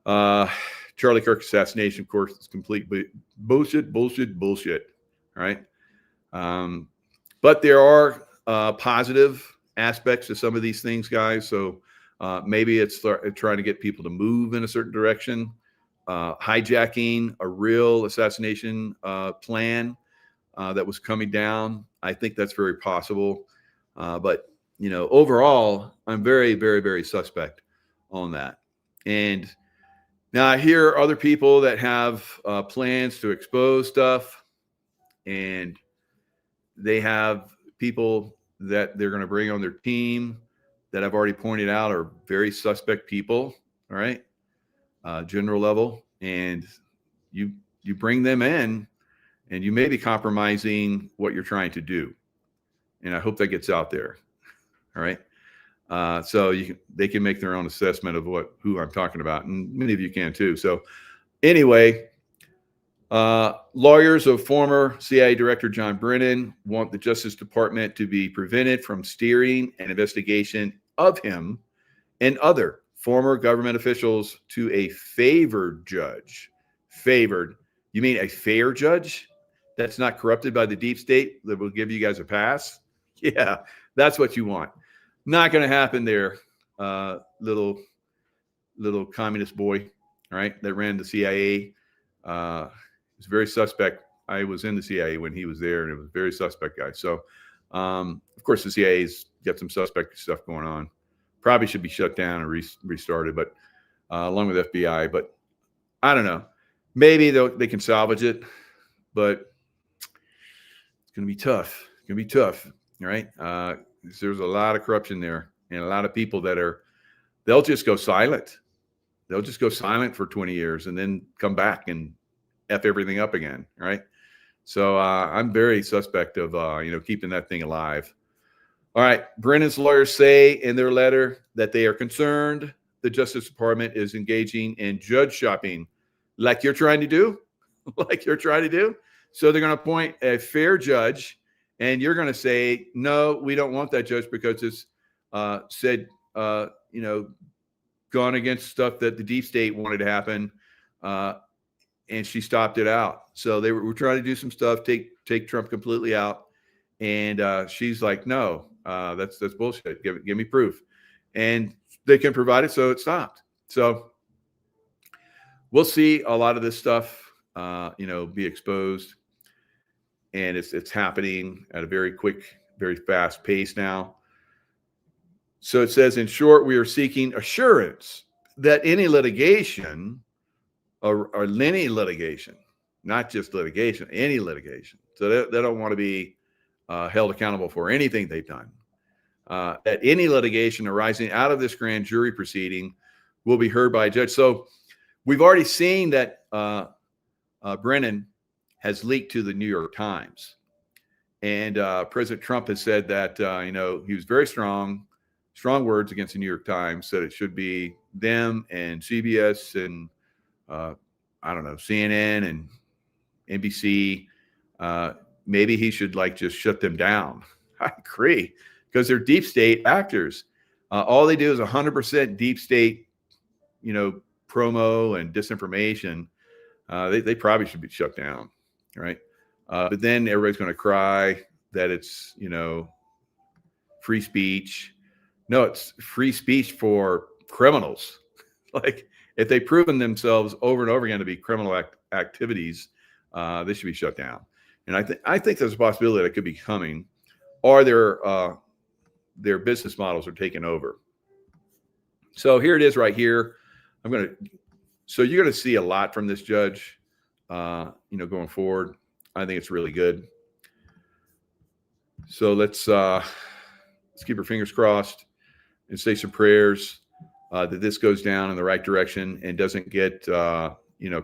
Charlie Kirk assassination, of course, is complete bullshit. Right. But there are positive aspects to some of these things, guys. So maybe it's trying to get people to move in a certain direction, hijacking a real assassination plan that was coming down. I think that's very possible. But, overall, I'm very, very, very suspect on that. And now I hear other people that have plans to expose stuff, and they have people that they're going to bring on their team that I've already pointed out are very suspect people, all right, general level, and you bring them in, and you may be compromising what you're trying to do. And I hope that gets out there, all right? So they can make their own assessment of who I'm talking about, and many of you can too. So anyway, lawyers of former CIA Director John Brennan want the Justice Department to be prevented from steering an investigation of him and other former government officials to a favored judge. Favored? You mean a fair judge that's not corrupted by the deep state that will give you guys a pass? Yeah, that's what you want. Not going to happen there, little communist boy, all right, that ran the CIA. It's very suspect. I was in the CIA when he was there, and it was a very suspect guy. So, of course, the CIA's got some suspect stuff going on. Probably should be shut down and restarted, but along with FBI. But I don't know. Maybe they can salvage it, but it's going to be tough. It's going to be tough, right? There's a lot of corruption there, and a lot of people they'll just go silent. They'll just go silent for 20 years and then come back and F everything up again, right? So I'm very suspect of, keeping that thing alive. All right. Brennan's lawyers say in their letter that they are concerned the Justice Department is engaging in judge shopping like you're trying to do, So they're going to appoint a fair judge, and you're going to say, no, we don't want that judge because it's said, gone against stuff that the deep state wanted to happen. And she stopped it out. So they were trying to do some stuff, take Trump completely out. And she's like, no, that's bullshit. Give me proof. And they can provide it, so it stopped. So we'll see a lot of this stuff, be exposed. And it's happening at a very quick, very fast pace now. So it says, in short, we are seeking assurance that any litigation or any litigation, not just litigation, any litigation. So they don't want to be held accountable for anything they've done. That any litigation arising out of this grand jury proceeding will be heard by a judge. So we've already seen that Brennan has leaked to the New York Times. And President Trump has said that, he was very strong words against the New York Times, said it should be them and CBS and CNN and NBC. Maybe he should just shut them down. I agree, because they're deep state actors. All they do is 100% deep state, promo and disinformation. They probably should be shut down, right? But then everybody's going to cry that it's, free speech. No, it's free speech for criminals. If they've proven themselves over and over again to be criminal activities, they should be shut down. And I think there's a possibility that it could be coming, or their business models are taken over. So here it is right here. So you're going to see a lot from this judge, going forward. I think it's really good. So let's keep our fingers crossed and say some prayers that this goes down in the right direction and doesn't get,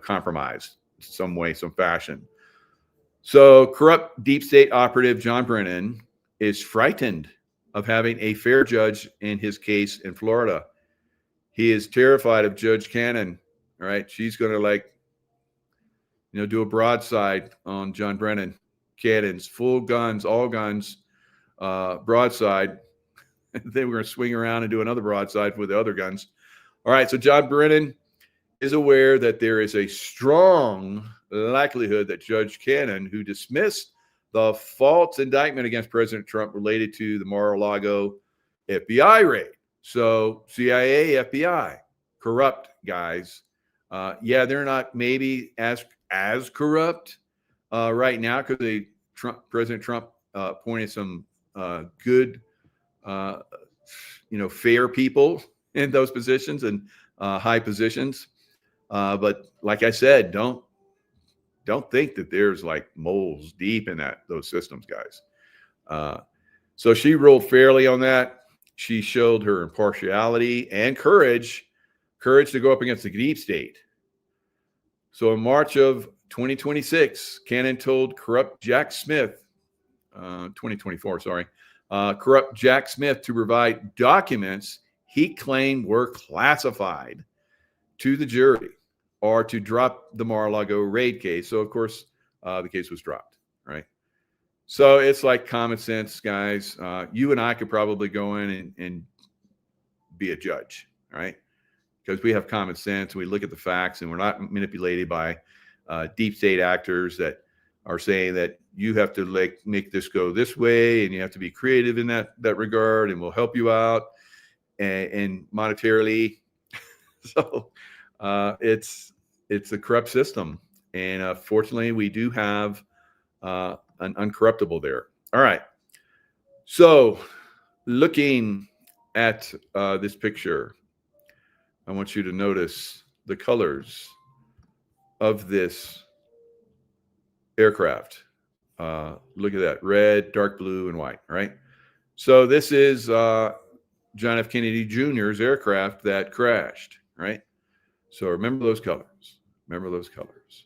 compromised in some way, some fashion. So corrupt deep state operative John Brennan is frightened of having a fair judge in his case in Florida. He is terrified of Judge Cannon. All right. She's going to, do a broadside on John Brennan. Cannons, full guns, all guns, broadside. Then we're going to swing around and do another broadside with the other guns. All right. So John Brennan is aware that there is a strong likelihood that Judge Cannon, who dismissed the false indictment against President Trump related to the Mar-a-Lago FBI raid. So CIA, FBI, corrupt guys. They're not maybe as corrupt right now because President Trump appointed some good, fair people in those positions and high positions. But like I said, don't think that there's moles deep in those systems, guys. So she ruled fairly on that. She showed her impartiality and courage to go up against the deep state. So in March of 2026, Cannon told corrupt Jack Smith, 2024, sorry, corrupt Jack Smith to provide documents he claimed were classified to the jury or to drop the Mar-a-Lago raid case. So, of course, the case was dropped, right? So it's like common sense, guys. You and I could probably go in and be a judge, right? Because we have common sense. We look at the facts and we're not manipulated by deep state actors that are saying that you have to like make this go this way and you have to be creative in that regard and we'll help you out and monetarily. So it's a corrupt system. And fortunately, we do have an uncorruptible there. All right. So looking at this picture, I want you to notice the colors of this aircraft. Look at that, red, dark blue, and white, right? So this is John F. Kennedy Jr.'s aircraft that crashed, right? So remember those colors. Remember those colors.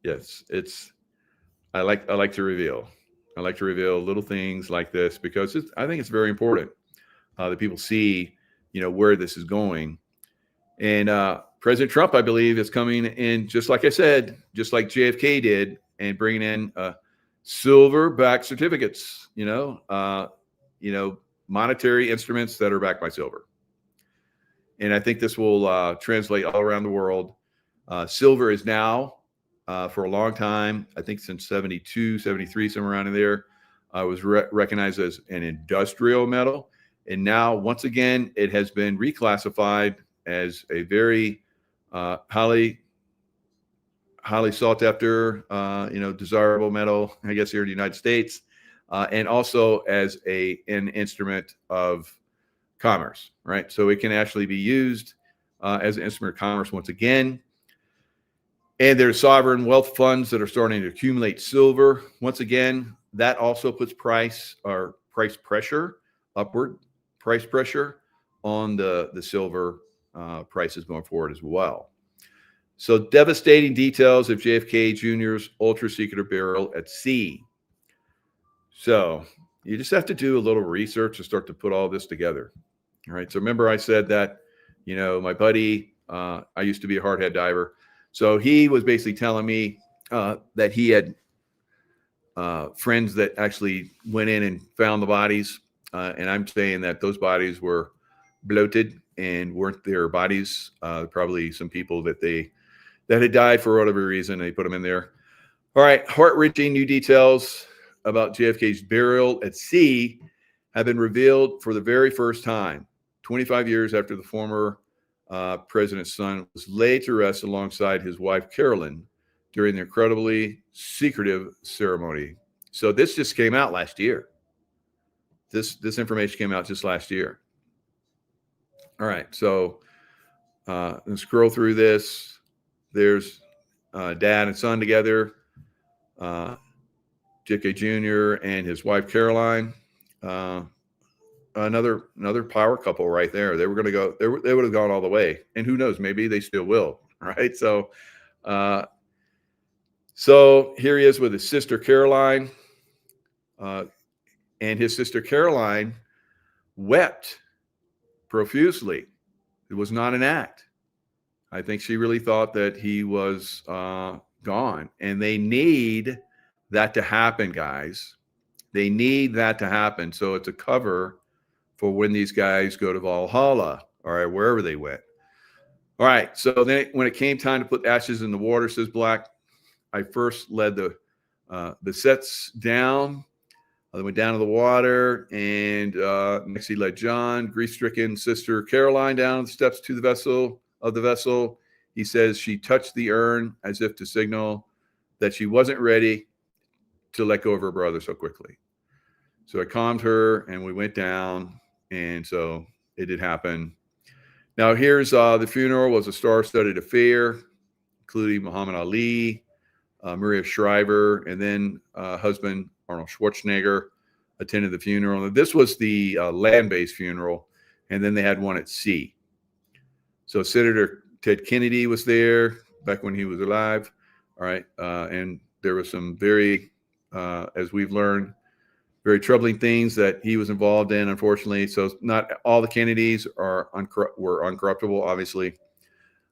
Yes, I like to reveal. I like to reveal little things like this because I think it's very important that people see, where this is going. And President Trump, I believe, is coming in, just like I said, just like JFK did, and bringing in silver-backed certificates, monetary instruments that are backed by silver. And I think this will translate all around the world. Silver is now, for a long time, I think since 72, 73, somewhere around in there, was recognized as an industrial metal. And now, once again, it has been reclassified as a very highly sought after, desirable metal, I guess, here in the United States, and also as an instrument of commerce, right? So it can actually be used as an instrument of commerce once again. And there's sovereign wealth funds that are starting to accumulate silver. Once again, that also puts upward price pressure on the silver prices going forward as well. So devastating details of JFK Jr.'s ultra-secret burial at sea. So you just have to do a little research to start to put all this together. All right. So remember I said that, my buddy, I used to be a hardhead diver. So he was basically telling me that he had friends that actually went in and found the bodies. And I'm saying that those bodies were bloated and weren't their bodies. Probably some people that had died for whatever reason. They put them in there. All right. Heart-wrenching new details about JFK's burial at sea have been revealed for the very first time, 25 years after the former president's son was laid to rest alongside his wife, Carolyn, during the incredibly secretive ceremony. So this just came out last year. This information came out just last year. All right. So let's scroll through this. There's dad and son together, JK Jr. and his wife, Caroline. Another power couple right there. They were going to go, they would have gone all the way. And who knows, maybe they still will. Right. So here he is with his sister, Caroline. And his sister, Caroline, wept profusely. It was not an act. I think she really thought that he was gone. And they need that to happen, guys. They need that to happen. So it's a cover for when these guys go to Valhalla, all right, wherever they went. All right, so then when it came time to put ashes in the water, says Black, I first led the sets down. They went down to the water, and next he led John, grief-stricken sister Caroline down the steps to the vessel. He says she touched the urn as if to signal that she wasn't ready to let go of her brother so quickly. So I calmed her, and we went down, and so it did happen. Now here's the funeral was a star-studded affair, including Muhammad Ali, Maria Shriver, and then husband Arnold Schwarzenegger attended the funeral. This was the land-based funeral, and then they had one at sea. So Senator Ted Kennedy was there back when he was alive. All right. And there was some very, as we've learned, very troubling things that he was involved in, unfortunately. So not all the Kennedys were uncorruptible, obviously.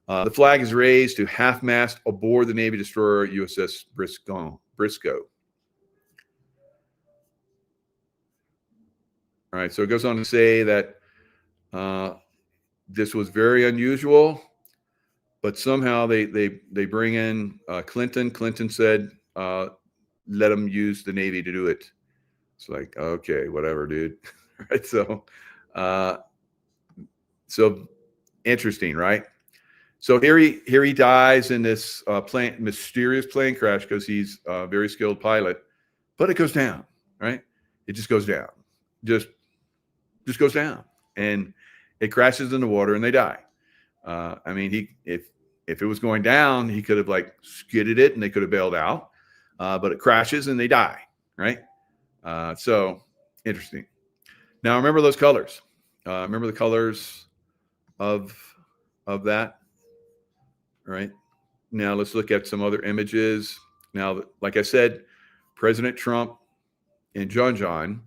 The flag is raised to half-mast aboard the Navy destroyer USS Briscoe. All right, so it goes on to say that this was very unusual, but somehow they bring in Clinton. Clinton said, let them use the Navy to do it. It's like, okay, whatever, dude. Right, so interesting, right? So here he dies in this mysterious plane crash because he's a very skilled pilot, but it goes down, right? It just goes down, just goes down, and it crashes in the water and they die. I mean, if it was going down, he could have like skidded it and they could have bailed out, but it crashes and they die, right? So interesting. Now remember those colors. Remember the colors of that. All right. Now let's look at some other images. Now, like I said, President Trump and John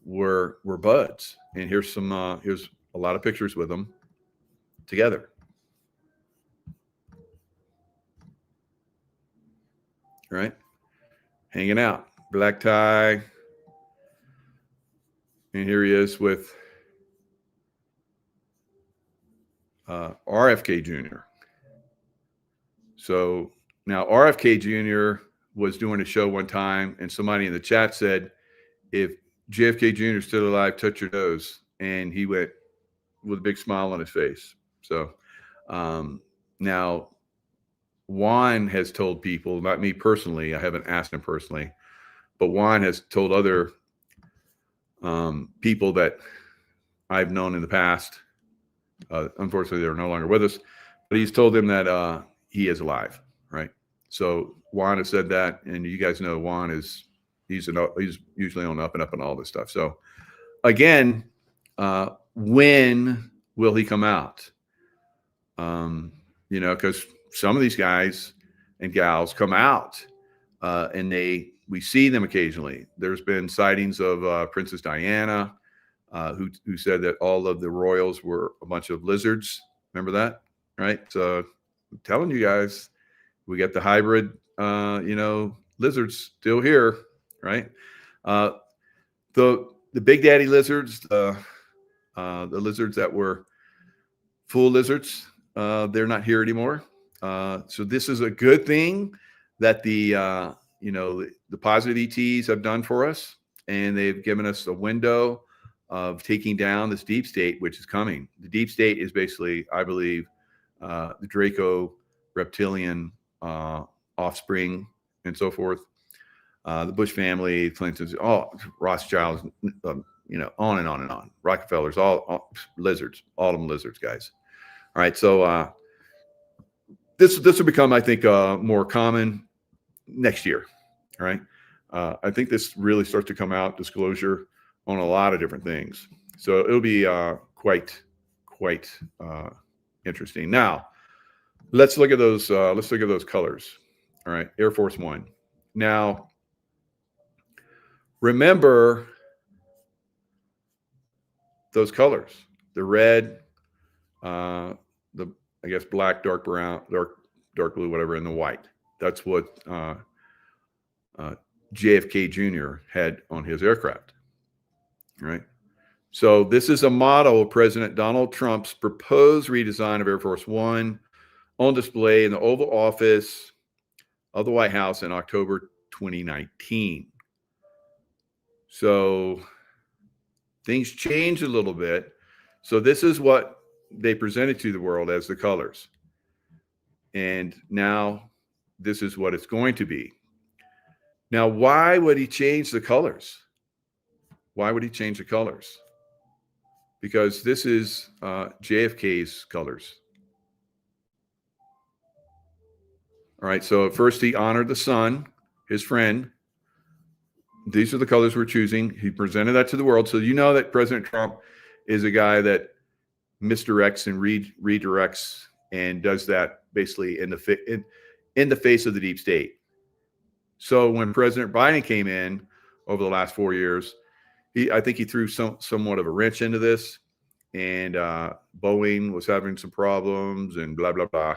were buds, and here's a lot of pictures with them together. All right, hanging out, black tie, and here he is with RFK Jr. So now RFK Jr. was doing a show one time, and somebody in the chat said, if JFK Jr. is still alive, touch your nose. And he went with a big smile on his face. So now Juan has told people, not me personally, I haven't asked him personally, but Juan has told other people that I've known in the past. Unfortunately, they're no longer with us, but he's told them that he is alive, right? So Juan has said that, and you guys know Juan is he's usually on up and up and all this stuff. So again, when will he come out? Because some of these guys and gals come out, and we see them occasionally. There's been sightings of Princess Diana, who said that all of the royals were a bunch of lizards. Remember that, right? So I'm telling you guys, we got the hybrid, lizards still here, right? The big daddy lizards, the lizards that were full lizards, they're not here anymore. So this is a good thing that the positive ETs have done for us, and they've given us a window of taking down this deep state, which is coming. The deep state is basically, I believe, the Draco reptilian offspring and so forth. The Bush family, Clintons, all Rothschilds, on and on and on. Rockefellers, all lizards, all of them lizards, guys. All right, so this will become, I think, more common next year. All right, I think this really starts to come out, disclosure on a lot of different things. So it'll be quite interesting. Now, let's look at those. Let's look at those colors. All right, Air Force One. Now, remember those colors: the red, I guess black, dark brown, dark blue, whatever, and the white. That's what JFK Jr. had on his aircraft. Right. So this is a model of President Donald Trump's proposed redesign of Air Force One on display in the Oval Office of the White House in October 2019. So things changed a little bit. So this is what they presented to the world as the colors. And now this is what it's going to be. Now, why would he change the colors? Why would he change the colors? Because this is JFK's colors. All right, so at first he honored the son, his friend, these are the colors we're choosing. He presented that to the world. So you know that President Trump is a guy that misdirects and redirects and does that basically in the face of the deep state. So when President Biden came in over the last 4 years, I think he threw somewhat of a wrench into this, and Boeing was having some problems and blah, blah, blah.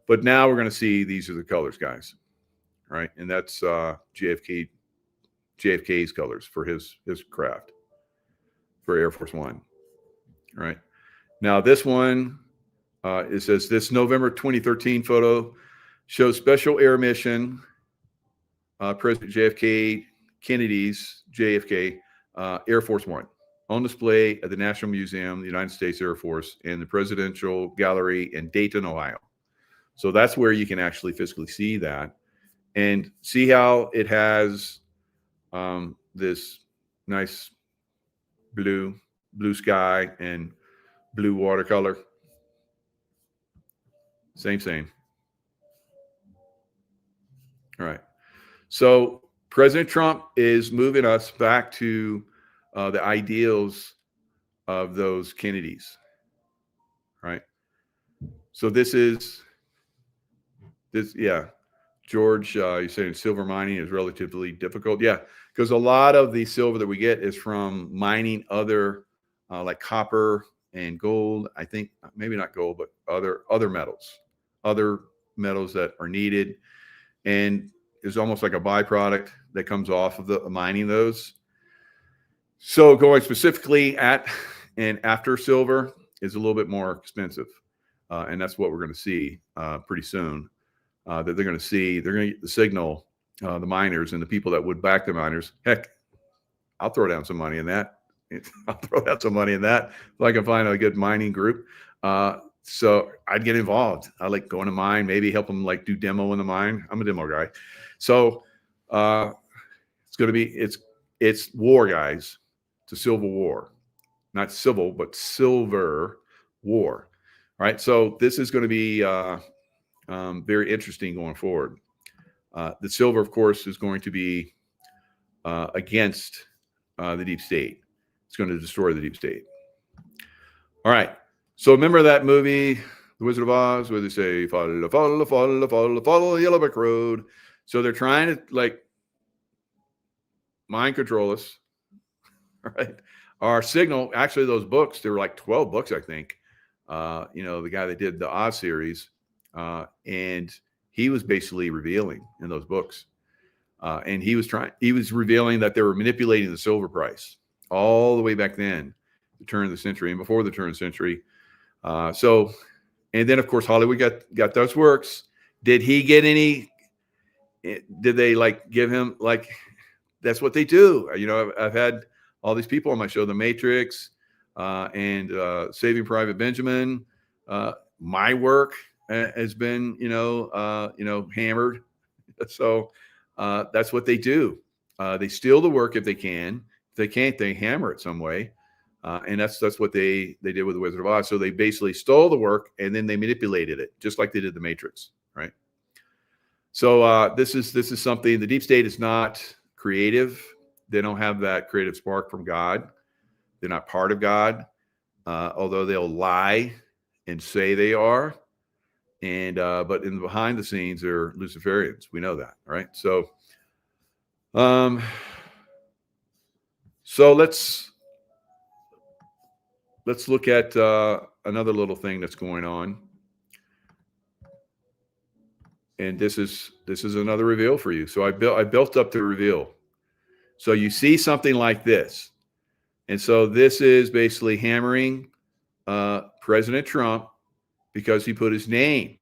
But now we're going to see these are the colors, guys, right? And that's JFK's colors for his craft for Air Force One, right? Now this one, it says this November 2013 photo shows special air mission, President JFK Kennedy's JFK Air Force One on display at the National Museum, the United States Air Force, and the Presidential Gallery in Dayton, Ohio. So that's where you can actually physically see that and see how it has this nice blue sky and blue watercolor. Same. All right. So President Trump is moving us back to the ideals of those Kennedys, right? So yeah. George, you're saying silver mining is relatively difficult. Yeah, because a lot of the silver that we get is from mining other like copper and gold. I think maybe not gold, but other metals that are needed. And it's almost like a byproduct that comes off of the mining those. So going specifically at and after silver is a little bit more expensive. And that's what we're going to see pretty soon. That they're going to get the signal, the miners and the people that would back the miners. Heck, I'll throw down some money in that. If I can find a good mining group. So I'd get involved. I like going to mine, maybe help them like do demo in the mine. I'm a demo guy. So it's going to be, it's war, guys. It's a civil war, not civil, but silver war. Right. So this is going to be very interesting going forward. The silver, of course, is going to be against the deep state. It's going to destroy the deep state. All right. So remember that movie, The Wizard of Oz, where they say, follow the yellow brick road. So they're trying to like mind control us. All right. Our signal, actually, those books, there were like 12 books, I think. The guy that did the Oz series. And he was basically revealing in those books. And he was revealing that they were manipulating the silver price all the way back then, the turn of the century and before the turn of the century. And then of course, Hollywood got those works. Did they like give him like, that's what they do. I've had all these people on my show, The Matrix, and Saving Private Benjamin, my work has been, hammered. So that's what they do. They steal the work if they can. If they can't, they hammer it some way. And that's what they did with The Wizard of Oz. So they basically stole the work and then they manipulated it, just like they did The Matrix, right? So this is something. The deep state is not creative. They don't have that creative spark from God. They're not part of God, although they'll lie and say they are. And but in behind the scenes, they're Luciferians. We know that, right? So, let's look at another little thing that's going on. And this is another reveal for you. So I built up the reveal. So you see something like this, and so this is basically hammering President Trump because he put his name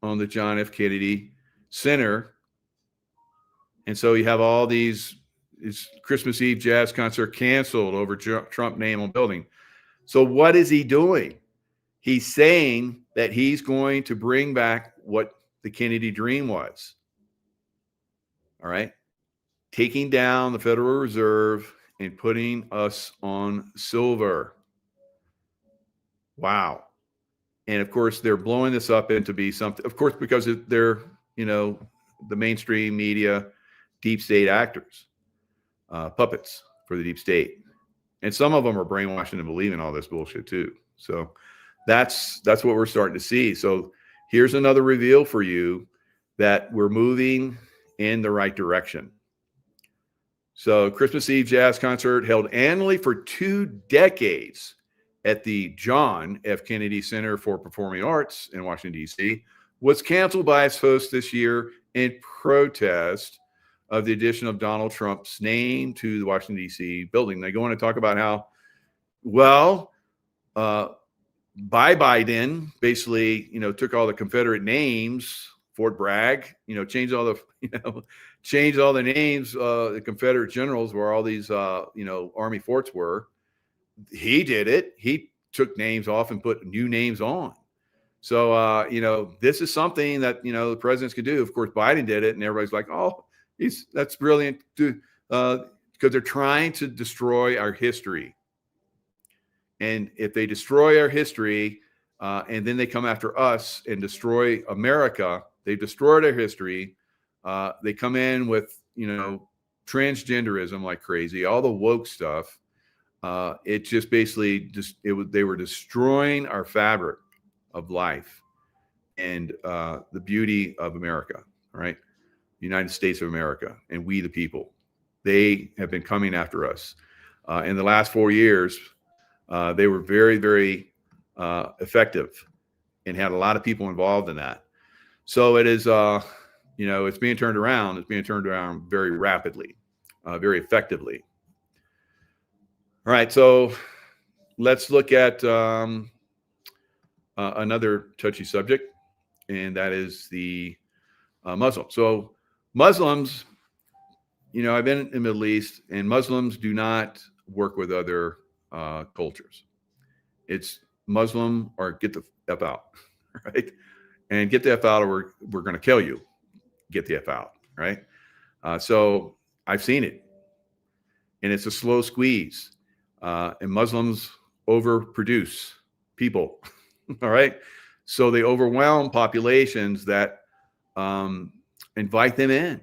on the John F. Kennedy Center. And so you have all these Christmas Eve jazz concert canceled over Trump name on building. So what is he doing? He's saying that he's going to bring back what the Kennedy dream was. All right. Taking down the Federal Reserve and putting us on silver. Wow. And of course, they're blowing this up into be something, of course, because they're, the mainstream media, deep state actors. puppets for the deep state. And some of them are brainwashing and believing all this bullshit too. So that's what we're starting to see. So here's another reveal for you that we're moving in the right direction. So Christmas Eve jazz concert held annually for 2 decades at the John F. Kennedy Center for Performing Arts in Washington, D.C., was canceled by its host this year in protest of the addition of Donald Trump's name to the Washington, D.C. building. They go on to talk about how, well, Biden basically, took all the Confederate names, Fort Bragg, changed all the, changed all the names, the Confederate generals where all these, Army forts were. He did it. He took names off and put new names on. So, this is something that, the presidents could do. Of course, Biden did it, and everybody's like, oh, that's brilliant, because they're trying to destroy our history. And if they destroy our history, and then they come after us and destroy America, they've destroyed our history. They come in with, transgenderism like crazy, all the woke stuff. It just basically they were destroying our fabric of life and the beauty of America, right? United States of America, and we the people. They have been coming after us. In the last 4 years, they were very, very effective and had a lot of people involved in that. So it is, it's being turned around. It's being turned around very rapidly, very effectively. All right, so let's look at another touchy subject, and that is the Muslims. So Muslims, I've been in the Middle East, and Muslims do not work with other cultures. It's Muslim or get the F out, right? And get the F out, or we're going to kill you. Get the F out, right? So I've seen it, and it's a slow squeeze. And Muslims overproduce people, all right? So they overwhelm populations that invite them in,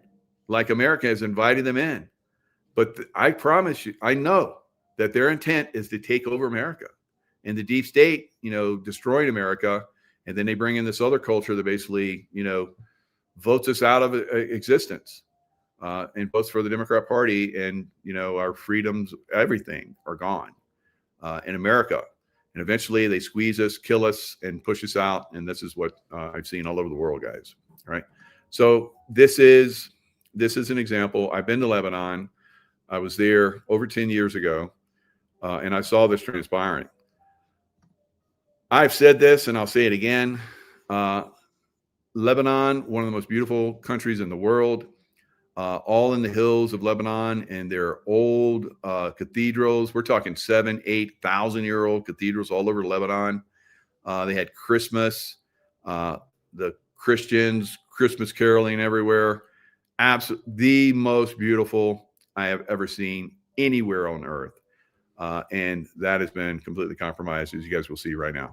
like America has invited them in. But I promise you, I know that their intent is to take over America, and the deep state, destroying America. And then they bring in this other culture that basically, votes us out of existence, and votes for the Democrat Party, and, our freedoms, everything are gone in America. And eventually they squeeze us, kill us, and push us out. And this is what I've seen all over the world, guys. All right. So this is an example. I've been to Lebanon. I was there over 10 years ago, and I saw this transpiring. I've said this, and I'll say it again. Lebanon, one of the most beautiful countries in the world, all in the hills of Lebanon, and their old cathedrals. We're talking 7,000, 8,000-year-old cathedrals all over Lebanon. They had Christmas, the Christians, Christmas caroling everywhere. Absolutely the most beautiful I have ever seen anywhere on earth. And that has been completely compromised, as you guys will see right now.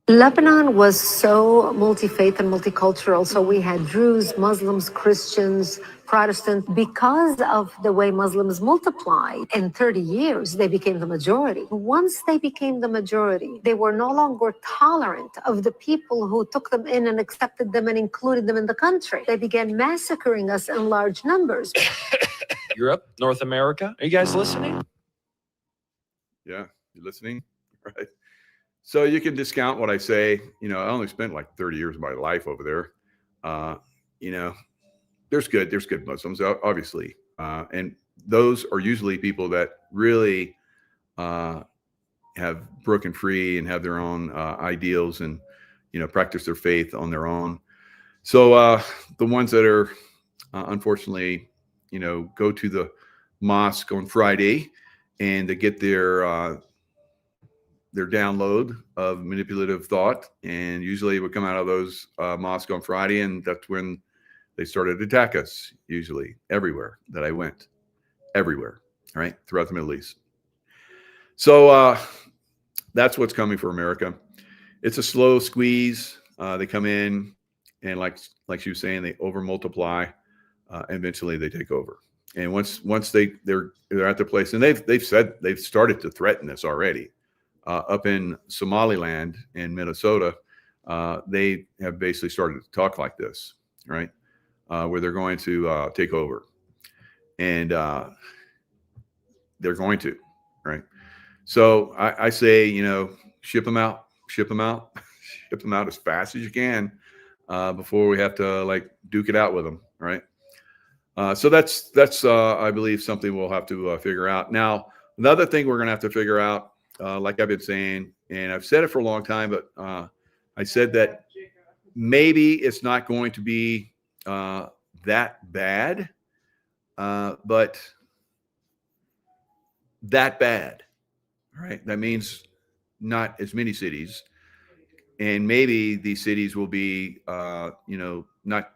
Lebanon was so multi-faith and multicultural. So we had Druze, Muslims, Christians, Protestants. Because of the way Muslims multiplied, in 30 years, they became the majority. Once they became the majority, they were no longer tolerant of the people who took them in and accepted them and included them in the country. They began massacring us in large numbers. Europe, North America. Are you guys listening? Yeah, you listening? Right. So you can discount what I say. I only spent like 30 years of my life over there. There's good Muslims, obviously. And those are usually people that really have broken free and have their own ideals and, practice their faith on their own. So the ones that are, unfortunately, go to the mosque on Friday and they get their download of manipulative thought, and usually it would come out of those mosques on Friday, and that's when they started to attack us, usually everywhere that I went, everywhere, right, throughout the Middle East. So that's what's coming for America. It's a slow squeeze. They come in, and like she was saying, they over multiply. Eventually they take over. And once they're at their place, and they've started to threaten this already. Up in Somaliland in Minnesota, they have basically started to talk like this, right? Where they're going to take over, and they're going to, right? So I say, ship them out, ship them out as fast as you can before we have to like duke it out with them, right? So that's I believe something we'll have to figure out. Now, another thing we're going to have to figure out, like I've been saying, and I've said it for a long time, but I said that maybe it's not going to be that bad, but that bad, right? That means not as many cities, and maybe these cities will be, not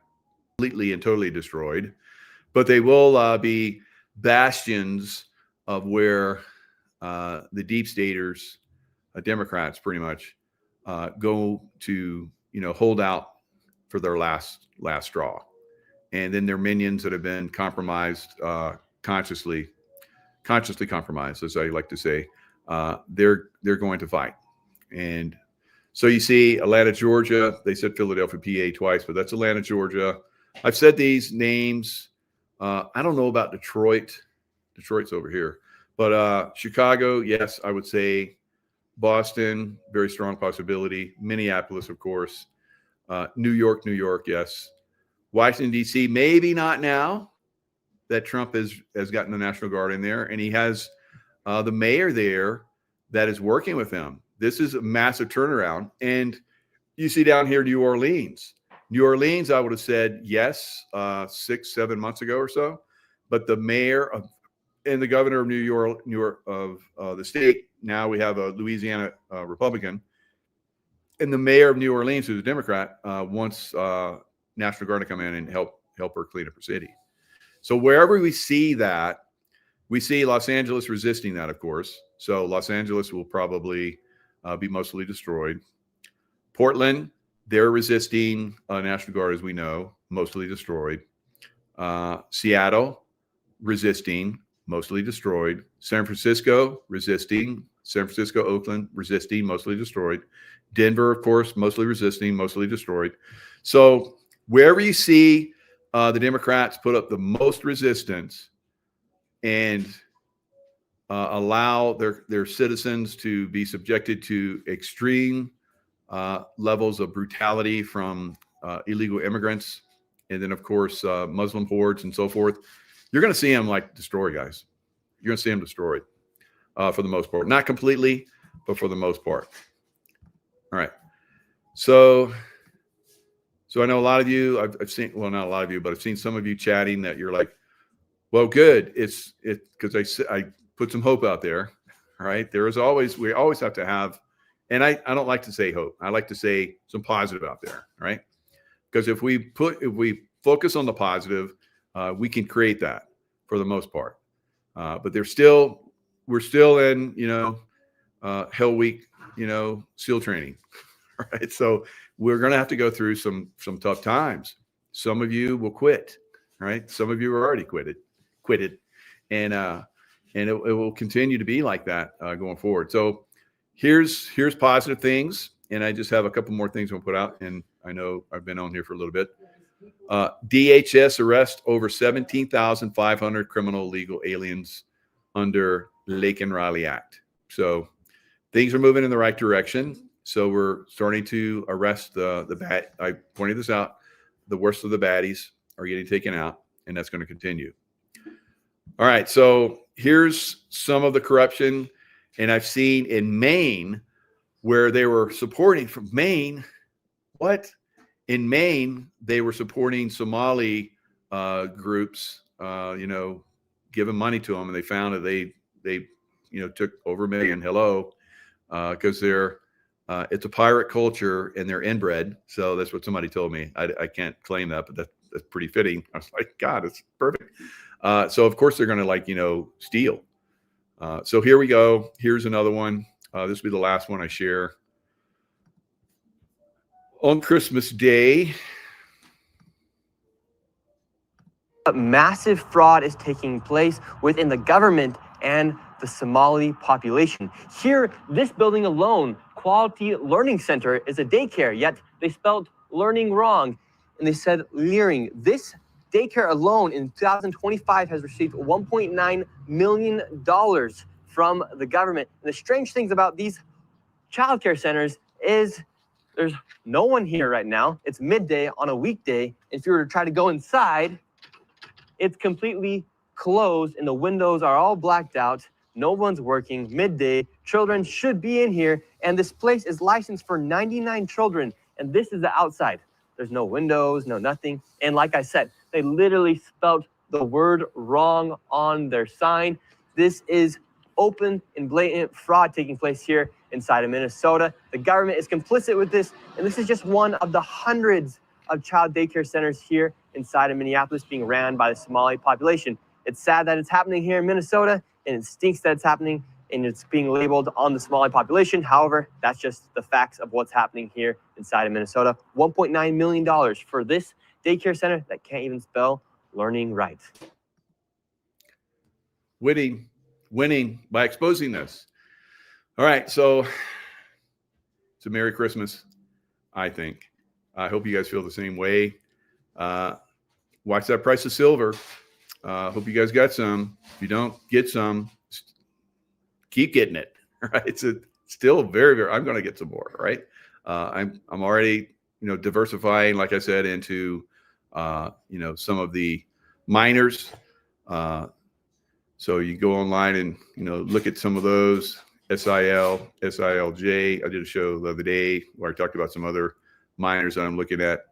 completely and totally destroyed, but they will be bastions of where the deep staters, Democrats, pretty much go to, hold out for their last straw, and then their minions that have been compromised, consciously compromised, as I like to say, they're going to fight. And so you see Atlanta, Georgia. They said Philadelphia, PA twice, but that's Atlanta, Georgia. I've said these names. I don't know about Detroit. Detroit's over here. But Chicago, yes, I would say. Boston, very strong possibility. Minneapolis, of course. New York, yes. Washington, D.C., maybe not now that Trump has gotten the National Guard in there. And he has the mayor there that is working with him. This is a massive turnaround. And you see down here, New Orleans. New Orleans, I would have said yes 6-7 months ago or so. But the mayor and the governor of New York of the state, now we have a Louisiana Republican, and the mayor of New Orleans, who's a Democrat, wants National Guard to come in and help her clean up her city. So wherever we see that, we see Los Angeles resisting that, of course. So Los Angeles will probably be mostly destroyed. Portland, they're resisting National Guard, as we know, mostly destroyed. Seattle, resisting, mostly destroyed. San Francisco, resisting. San Francisco, Oakland, resisting, mostly destroyed. Denver, of course, mostly resisting, mostly destroyed. So wherever you see the Democrats put up the most resistance and allow their citizens to be subjected to extreme levels of brutality from illegal immigrants, and then, of course, Muslim hordes and so forth, you're going to see them like destroy, guys. You're going to see them destroyed for the most part. Not completely, but for the most part. All right. So I know a lot of you, I've seen, well, not a lot of you, but I've seen some of you chatting that you're like, well, good. It's because I put some hope out there. All right. We always have to have, and I don't like to say hope. I like to say some positive out there. Right. Because if we focus on the positive, we can create that for the most part. But we're still in, Hell Week, SEAL training. Right. So we're going to have to go through some tough times. Some of you will quit. Right. Some of you are already quitted, and it will continue to be like that going forward. So here's positive things. And I just have a couple more things we'll put out. And I know I've been on here for a little bit. DHS arrest over 17,500 criminal illegal aliens under Lake and Riley Act. So things are moving in the right direction. So we're starting to arrest the bad. I pointed this out. The worst of the baddies are getting taken out, and that's going to continue. All right. So here's some of the corruption. And I've seen in Maine where they were supporting from Maine. What? In Maine, they were supporting Somali groups, giving money to them. And they found that they took over $1 million. Hello. Because it's a pirate culture and they're inbred. So that's what somebody told me. I can't claim that, but that's pretty fitting. I was like, God, it's perfect. So of course they're going to steal. So here we go. Here's another one. This will be the last one I share. On Christmas Day, Massive fraud is taking place within the government and the Somali population. Here, this building alone, Quality Learning Center, is a daycare, yet they spelled learning wrong, and they said leering. This daycare alone in 2025 has received $1.9 million from the government. And the strange things about these childcare centers is there's no one here right now. It's midday on a weekday. If you were to try to go inside, it's completely closed and the windows are all blacked out. No one's working. Midday, children should be in here, and this place is licensed for 99 children, and this is the outside. There's no windows, no nothing. And like I said, they literally spelled the word wrong on their sign. This is open and blatant fraud taking place here inside of Minnesota. The government is complicit with this, and this is just one of the hundreds of child daycare centers here inside of Minneapolis being ran by the Somali population. It's sad that it's happening here in Minnesota, and it stinks that it's happening and it's being labeled on the Somali population. However, that's just the facts of what's happening here inside of Minnesota. $1.9 million for this daycare center that can't even spell learning right. Winning by exposing this. All right, so it's a Merry Christmas, I think. I hope you guys feel the same way. Watch that price of silver. Hope you guys got some. If you don't get some, keep getting it. Right? It's still very, very. I'm going to get some more. Right? I'm already diversifying, like I said, into some of the miners. So you go online and look at some of those. SIL, SILJ. I did a show the other day where I talked about some other miners that I'm looking at.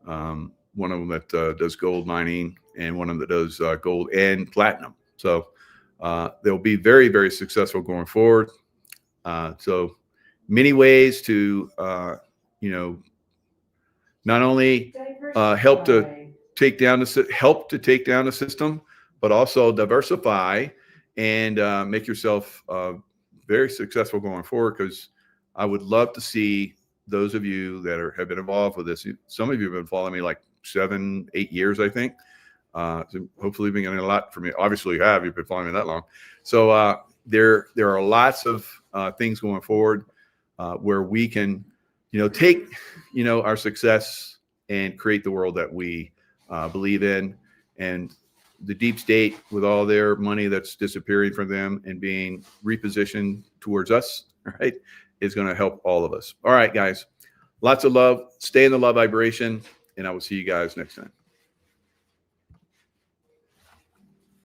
One of them that does gold mining and one of them that does gold and platinum. So they'll be very, very successful going forward. So many ways to, not only help to take down the system, but also diversify and make yourself very successful going forward. Because I would love to see those of you that have been involved with this. Some of you have been following me like 7-8 years, I think. So hopefully you've been getting a lot from me. Obviously you have. You've been following me that long. So there are lots of things going forward where we can, take, our success and create the world that we believe in. And the deep state, with all their money that's disappearing from them and being repositioned towards us, right, is going to help all of us. All right, guys, lots of love. Stay in the love vibration, and I will see you guys next time.